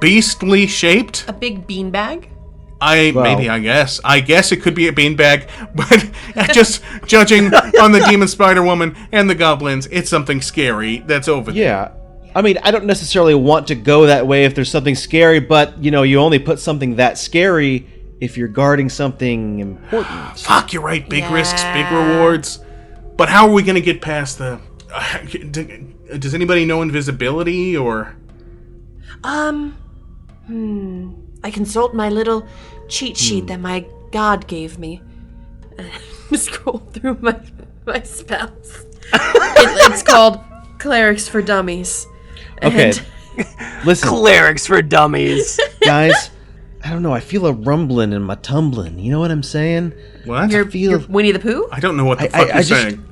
[SPEAKER 3] beastly shaped.
[SPEAKER 4] A big beanbag?
[SPEAKER 3] I guess it could be a beanbag, but just judging on the demon spider woman and the goblins, it's something scary that's over there.
[SPEAKER 5] Yeah. I mean, I don't necessarily want to go that way if there's something scary, but, you only put something that scary if you're guarding something important.
[SPEAKER 3] Fuck, you're right. Big risks, big rewards. But how are we going to get past the... does anybody know invisibility, or...
[SPEAKER 4] I consult my little cheat sheet that my god gave me. Scroll through my spells. It's called Clerics for Dummies.
[SPEAKER 5] Okay.
[SPEAKER 4] And
[SPEAKER 5] Listen,
[SPEAKER 2] Clerics for dummies.
[SPEAKER 5] guys, I don't know. I feel a rumbling in my tumbling. You know what I'm saying?
[SPEAKER 3] What?
[SPEAKER 4] you're Winnie the Pooh?
[SPEAKER 3] I don't know what the fuck you're saying.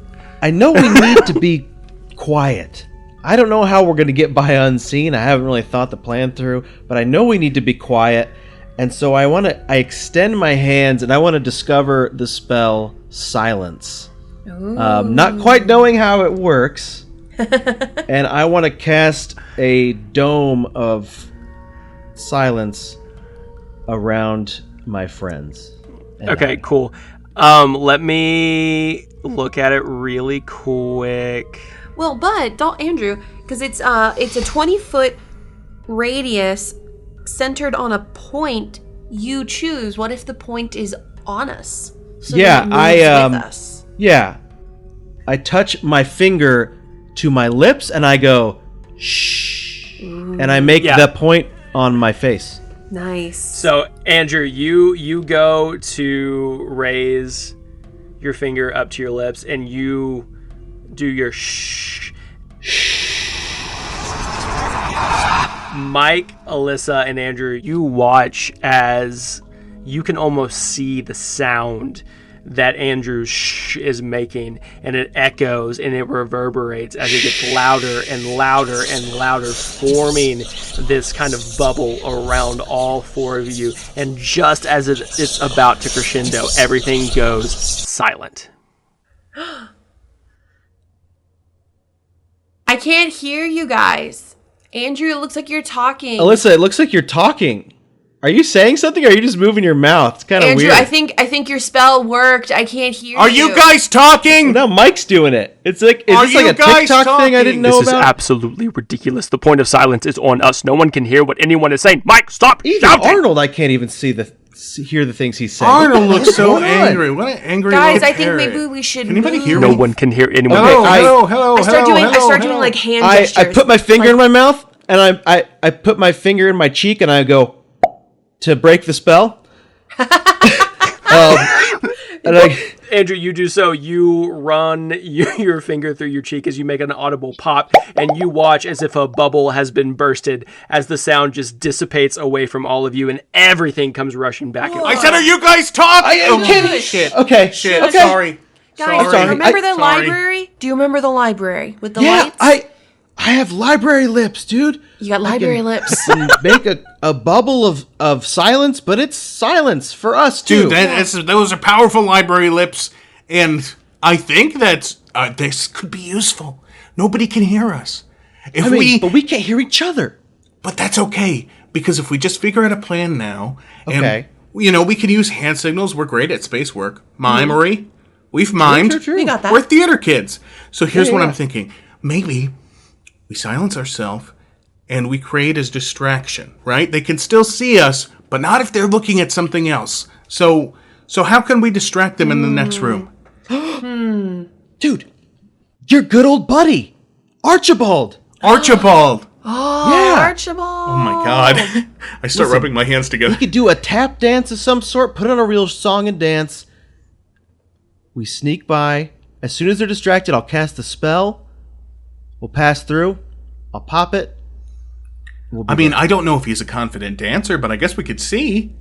[SPEAKER 5] I know we need to be quiet. I don't know how we're going to get by unseen. I haven't really thought the plan through, but I know we need to be quiet. And so I extend my hands and I want to discover the spell Silence. Not quite knowing how it works. And I want to cast a dome of silence around my friends.
[SPEAKER 2] Okay, cool. Let me look at it really quick.
[SPEAKER 4] Well, but don't, Andrew, because it's a 20-foot radius centered on a point you choose. What if the point is on us? So
[SPEAKER 5] Yeah,
[SPEAKER 4] that it moves with us?
[SPEAKER 5] Yeah. I touch my finger to my lips and I go, shh. And I make the point on my face.
[SPEAKER 4] Nice.
[SPEAKER 2] So, Andrew, you go to raise your finger up to your lips, and you do your shh. Mike, Alyssa, and Andrew, you watch as you can almost see the sound that Andrew's shh is making, and it echoes and it reverberates as it gets louder and louder and louder, forming this kind of bubble around all four of you. And just as it's about to crescendo, everything goes silent.
[SPEAKER 4] I can't hear you guys. Andrew, it looks like you're talking.
[SPEAKER 5] Alyssa, it looks like you're talking. Are you saying something, or are you just moving your mouth? It's kind of
[SPEAKER 4] Andrew,
[SPEAKER 5] weird.
[SPEAKER 4] I think your spell worked. I can't hear you.
[SPEAKER 3] Are you guys talking?
[SPEAKER 5] No, Mike's doing it. It's like, is
[SPEAKER 3] Are
[SPEAKER 5] this like
[SPEAKER 3] you
[SPEAKER 5] a
[SPEAKER 3] guys
[SPEAKER 5] TikTok thing I
[SPEAKER 3] talking?
[SPEAKER 5] didn't know
[SPEAKER 2] This is
[SPEAKER 5] about?
[SPEAKER 2] absolutely ridiculous. The point of silence is on us. No one can hear what anyone is saying. Mike, stop
[SPEAKER 5] Even
[SPEAKER 2] shouting!
[SPEAKER 5] Arnold, I can't even hear the things he's saying.
[SPEAKER 3] Arnold looks so
[SPEAKER 5] What's going on?
[SPEAKER 3] angry. What an angry
[SPEAKER 4] Guys,
[SPEAKER 3] little
[SPEAKER 4] I think
[SPEAKER 3] parrot.
[SPEAKER 4] maybe we should
[SPEAKER 3] Can anybody
[SPEAKER 4] move.
[SPEAKER 3] hear
[SPEAKER 2] No
[SPEAKER 3] me?
[SPEAKER 2] one can hear anyone.
[SPEAKER 3] Hello,
[SPEAKER 5] Okay,
[SPEAKER 3] hello.
[SPEAKER 4] I start doing like hand
[SPEAKER 5] I
[SPEAKER 4] gestures.
[SPEAKER 5] put my finger in my mouth, And I put my finger in my cheek and I go to break the spell.
[SPEAKER 2] Andrew, you do so. You run your finger through your cheek as you make an audible pop, and you watch as if a bubble has been bursted as the sound just dissipates away from all of you, and everything comes rushing back.
[SPEAKER 3] I said, are you guys talking?
[SPEAKER 5] Shit. Okay.
[SPEAKER 3] Shit. Sorry.
[SPEAKER 4] Guys,
[SPEAKER 3] Sorry.
[SPEAKER 4] remember the library? Do you remember the library with the lights?
[SPEAKER 5] I have library lips, dude.
[SPEAKER 4] You got library lips.
[SPEAKER 5] Make a bubble of silence, but it's silence for us too.
[SPEAKER 3] Dude, those are powerful library lips, and I think that this could be useful. Nobody can hear us.
[SPEAKER 5] But we can't hear each other.
[SPEAKER 3] But that's okay, because if we just figure out a plan now, and we can use hand signals. We're great at space work. Mimery. We've mimed.
[SPEAKER 5] True.
[SPEAKER 4] We got that.
[SPEAKER 3] We're theater kids. So here's what I'm thinking. Maybe we silence ourselves and we create as distraction, right? They can still see us, but not if they're looking at something else. So how can we distract them in the next room?
[SPEAKER 5] Dude, your good old buddy, Archibald.
[SPEAKER 3] Archibald.
[SPEAKER 4] Oh, Archibald.
[SPEAKER 3] Oh my God. I start rubbing my hands together.
[SPEAKER 5] We could do a tap dance of some sort, put on a real song and dance. We sneak by. As soon as they're distracted, I'll cast the spell. We'll pass through. I'll pop it.
[SPEAKER 3] I don't know if he's a confident dancer, but I guess we could see.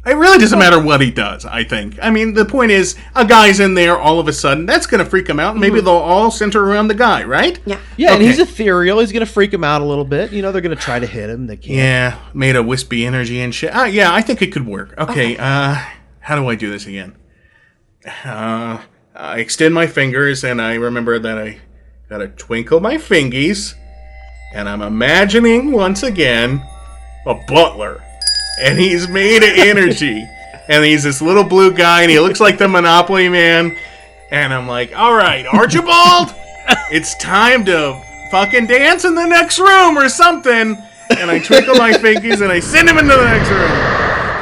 [SPEAKER 3] It really doesn't matter what he does, I think. I mean, the point is, a guy's in there all of a sudden. That's going to freak him out. And maybe they'll all center around the guy, right?
[SPEAKER 4] Yeah.
[SPEAKER 5] Yeah, and he's ethereal. He's going to freak him out a little bit. They're going to try to hit him. They can't.
[SPEAKER 3] Yeah, made of wispy energy and shit. Yeah, I think it could work. Okay, how do I do this again? I extend my fingers, and I remember that I got to twinkle my fingies. And I'm imagining, once again, a butler. And he's made of energy. And he's this little blue guy, and he looks like the Monopoly man. And I'm like, all right, Archibald, it's time to fucking dance in the next room or something. And I twinkle my fingies, and I send him into the next room.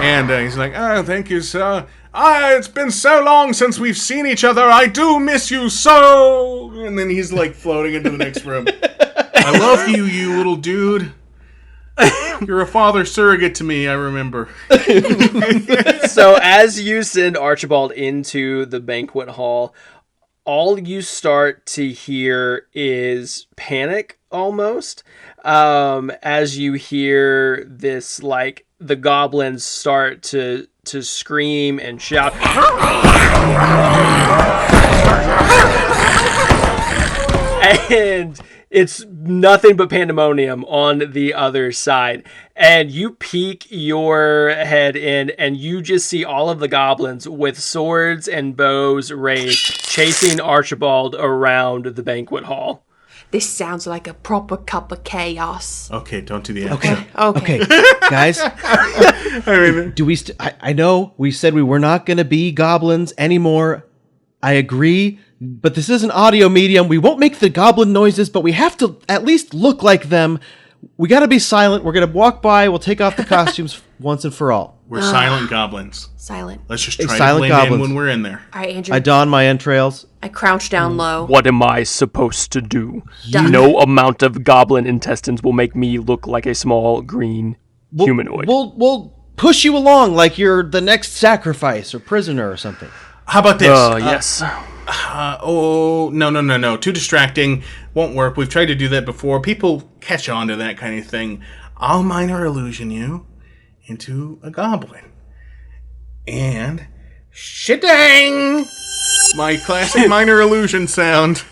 [SPEAKER 3] And he's like, oh, thank you, sir. It's been so long since we've seen each other. I do miss you so. And then he's like floating into the next room. I love you, you little dude. You're a father surrogate to me, I remember.
[SPEAKER 2] So as you send Archibald into the banquet hall, all you start to hear is panic almost. As you hear this, like, the goblins start to scream and shout. And it's nothing but pandemonium on the other side. And you peek your head in, and you just see all of the goblins with swords and bows raised, chasing Archibald around the banquet hall.
[SPEAKER 4] This sounds like a proper cup of chaos.
[SPEAKER 3] Okay, don't do the accent.
[SPEAKER 5] Okay, guys. I know we said we were not going to be goblins anymore. I agree. But this is an audio medium. We won't make the goblin noises, but we have to at least look like them. We got to be silent. We're going to walk by. We'll take off the costumes once and for all.
[SPEAKER 3] We're silent goblins.
[SPEAKER 4] Silent.
[SPEAKER 3] Let's just try to blend in when we're in there.
[SPEAKER 4] All right, Andrew.
[SPEAKER 5] I don my entrails.
[SPEAKER 4] I crouch down low.
[SPEAKER 2] What am I supposed to do? No amount of goblin intestines will make me look like a small green humanoid.
[SPEAKER 5] We'll push you along like you're the next sacrifice or prisoner or something.
[SPEAKER 3] How about this?
[SPEAKER 2] Yes.
[SPEAKER 3] No. Too distracting. Won't work. We've tried to do that before. People catch on to that kind of thing. I'll minor illusion you into a goblin. And shit-dang! My classic minor illusion sound.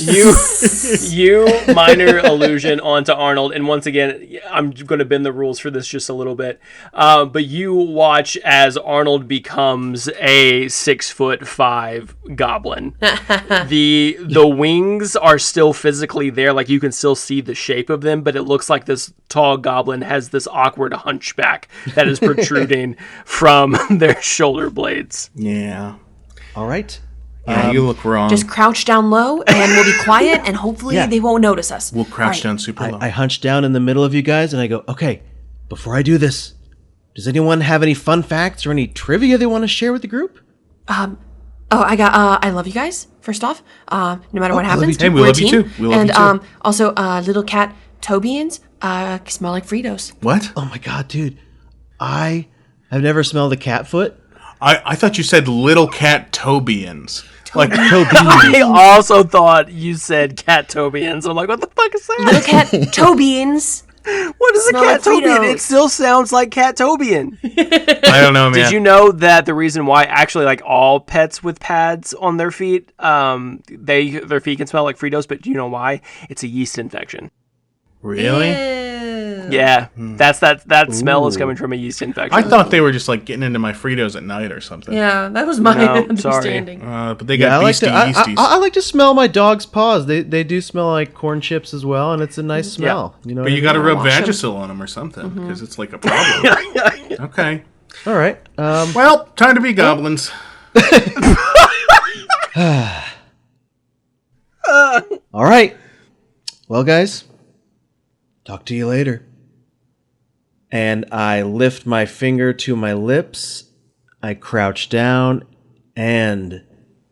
[SPEAKER 2] You minor illusion onto Arnold, and once again, I'm going to bend the rules for this just a little bit. But you watch as Arnold becomes a 6'5" goblin. The wings are still physically there, like you can still see the shape of them, but it looks like this tall goblin has this awkward hunchback that is protruding from their shoulder blades.
[SPEAKER 3] Yeah.
[SPEAKER 5] All right.
[SPEAKER 3] Yeah, you look wrong.
[SPEAKER 4] Just crouch down low, and we'll be quiet, and hopefully they won't notice us.
[SPEAKER 3] We'll crouch down super low.
[SPEAKER 5] I hunch down in the middle of you guys, and I go, okay, before I do this, does anyone have any fun facts or any trivia they want to share with the group?
[SPEAKER 4] I love you guys, first off. No matter what happens,
[SPEAKER 3] Hey, we
[SPEAKER 4] we're
[SPEAKER 3] love
[SPEAKER 4] a
[SPEAKER 3] you
[SPEAKER 4] team.
[SPEAKER 3] too. We love you too.
[SPEAKER 4] Also, little cat Tobians, Smell like Fritos.
[SPEAKER 3] What?
[SPEAKER 5] Oh my god, dude. I have never smelled a cat foot.
[SPEAKER 3] I thought you said little cat Tobians. Like
[SPEAKER 2] I also thought you said cat Tobians. I'm like, what the fuck is that?
[SPEAKER 4] Little cat Tobians.
[SPEAKER 2] What is a
[SPEAKER 4] Smell
[SPEAKER 2] cat
[SPEAKER 4] like
[SPEAKER 2] Tobian?
[SPEAKER 4] Fritos.
[SPEAKER 2] It still sounds like cat Tobian.
[SPEAKER 3] I don't know, man.
[SPEAKER 2] Did you know that the reason why actually like all pets with pads on their feet, their feet can smell like Fritos, but do you know why? It's a yeast infection.
[SPEAKER 3] Really?
[SPEAKER 2] Yeah, that smell is coming from a yeast infection.
[SPEAKER 3] I thought they were just like getting into my Fritos at night or something.
[SPEAKER 4] Yeah, that was my understanding.
[SPEAKER 3] But they got beastie yeasties.
[SPEAKER 5] I like to smell my dog's paws. They do smell like corn chips as well, and it's a nice smell. You know,
[SPEAKER 3] But you got to rub Vagisil on them or something because it's like a problem. Okay.
[SPEAKER 5] All right.
[SPEAKER 3] Well, time to be goblins.
[SPEAKER 5] All right. Well, guys, talk to you later. And I lift my finger to my lips. I crouch down and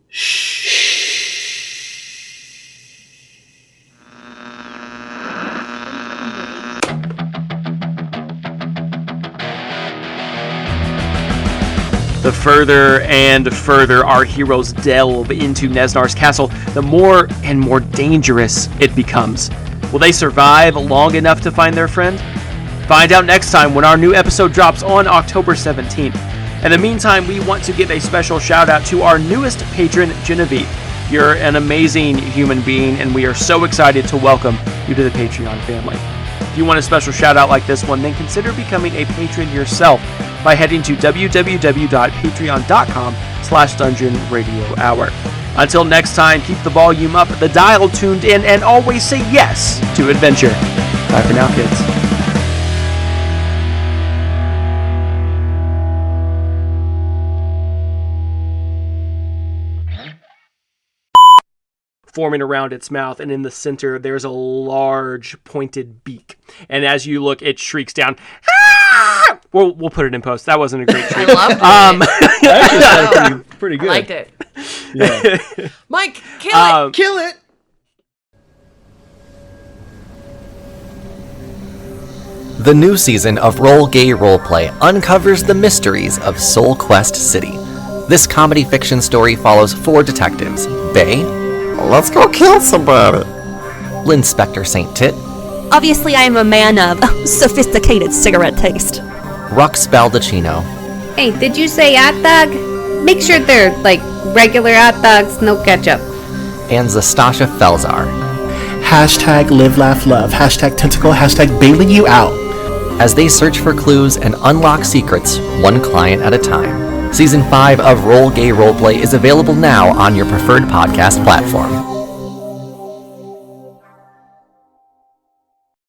[SPEAKER 5] shh.
[SPEAKER 2] The further and further our heroes delve into Neznar's castle, the more and more dangerous it becomes. Will they survive long enough to find their friend? Find out next time when our new episode drops on October 17th. In the meantime, we want to give a special shout out to our newest patron, Genevieve. You're an amazing human being, and we are so excited to welcome you to the Patreon family. If you want a special shout out like this one, then consider becoming a patron yourself by heading to www.patreon.com/dungeonradiohour. Until next time, keep the volume up, the dial tuned in, and always say yes to adventure. Bye for now, kids. Forming around its mouth, and in the center there's a large pointed beak. And as you look, it shrieks down. Ah! We'll put it in post. That wasn't a great shriek.
[SPEAKER 4] I loved it.
[SPEAKER 5] Actually, sounded pretty good.
[SPEAKER 4] I liked it.
[SPEAKER 5] Yeah.
[SPEAKER 4] Mike, kill it!
[SPEAKER 5] Kill it!
[SPEAKER 8] The new season of Roll Gay Roleplay uncovers the mysteries of Soul Quest City. This comedy fiction story follows 4 detectives: Bay, let's go kill somebody; Linspector Saint Tit,
[SPEAKER 9] obviously I'm a man of sophisticated cigarette taste;
[SPEAKER 8] Rux Baldacchino,
[SPEAKER 10] Hey, did you say hot dog? Make sure they're, like, regular hot dogs, no ketchup.
[SPEAKER 8] and Zastasha Felzar.
[SPEAKER 11] Hashtag live, laugh, love. Hashtag tentacle. Hashtag bailing you out.
[SPEAKER 8] As they search for clues and unlock secrets, one client at a time. Season 5 of Roll Gay Roleplay is available now on your preferred podcast platform.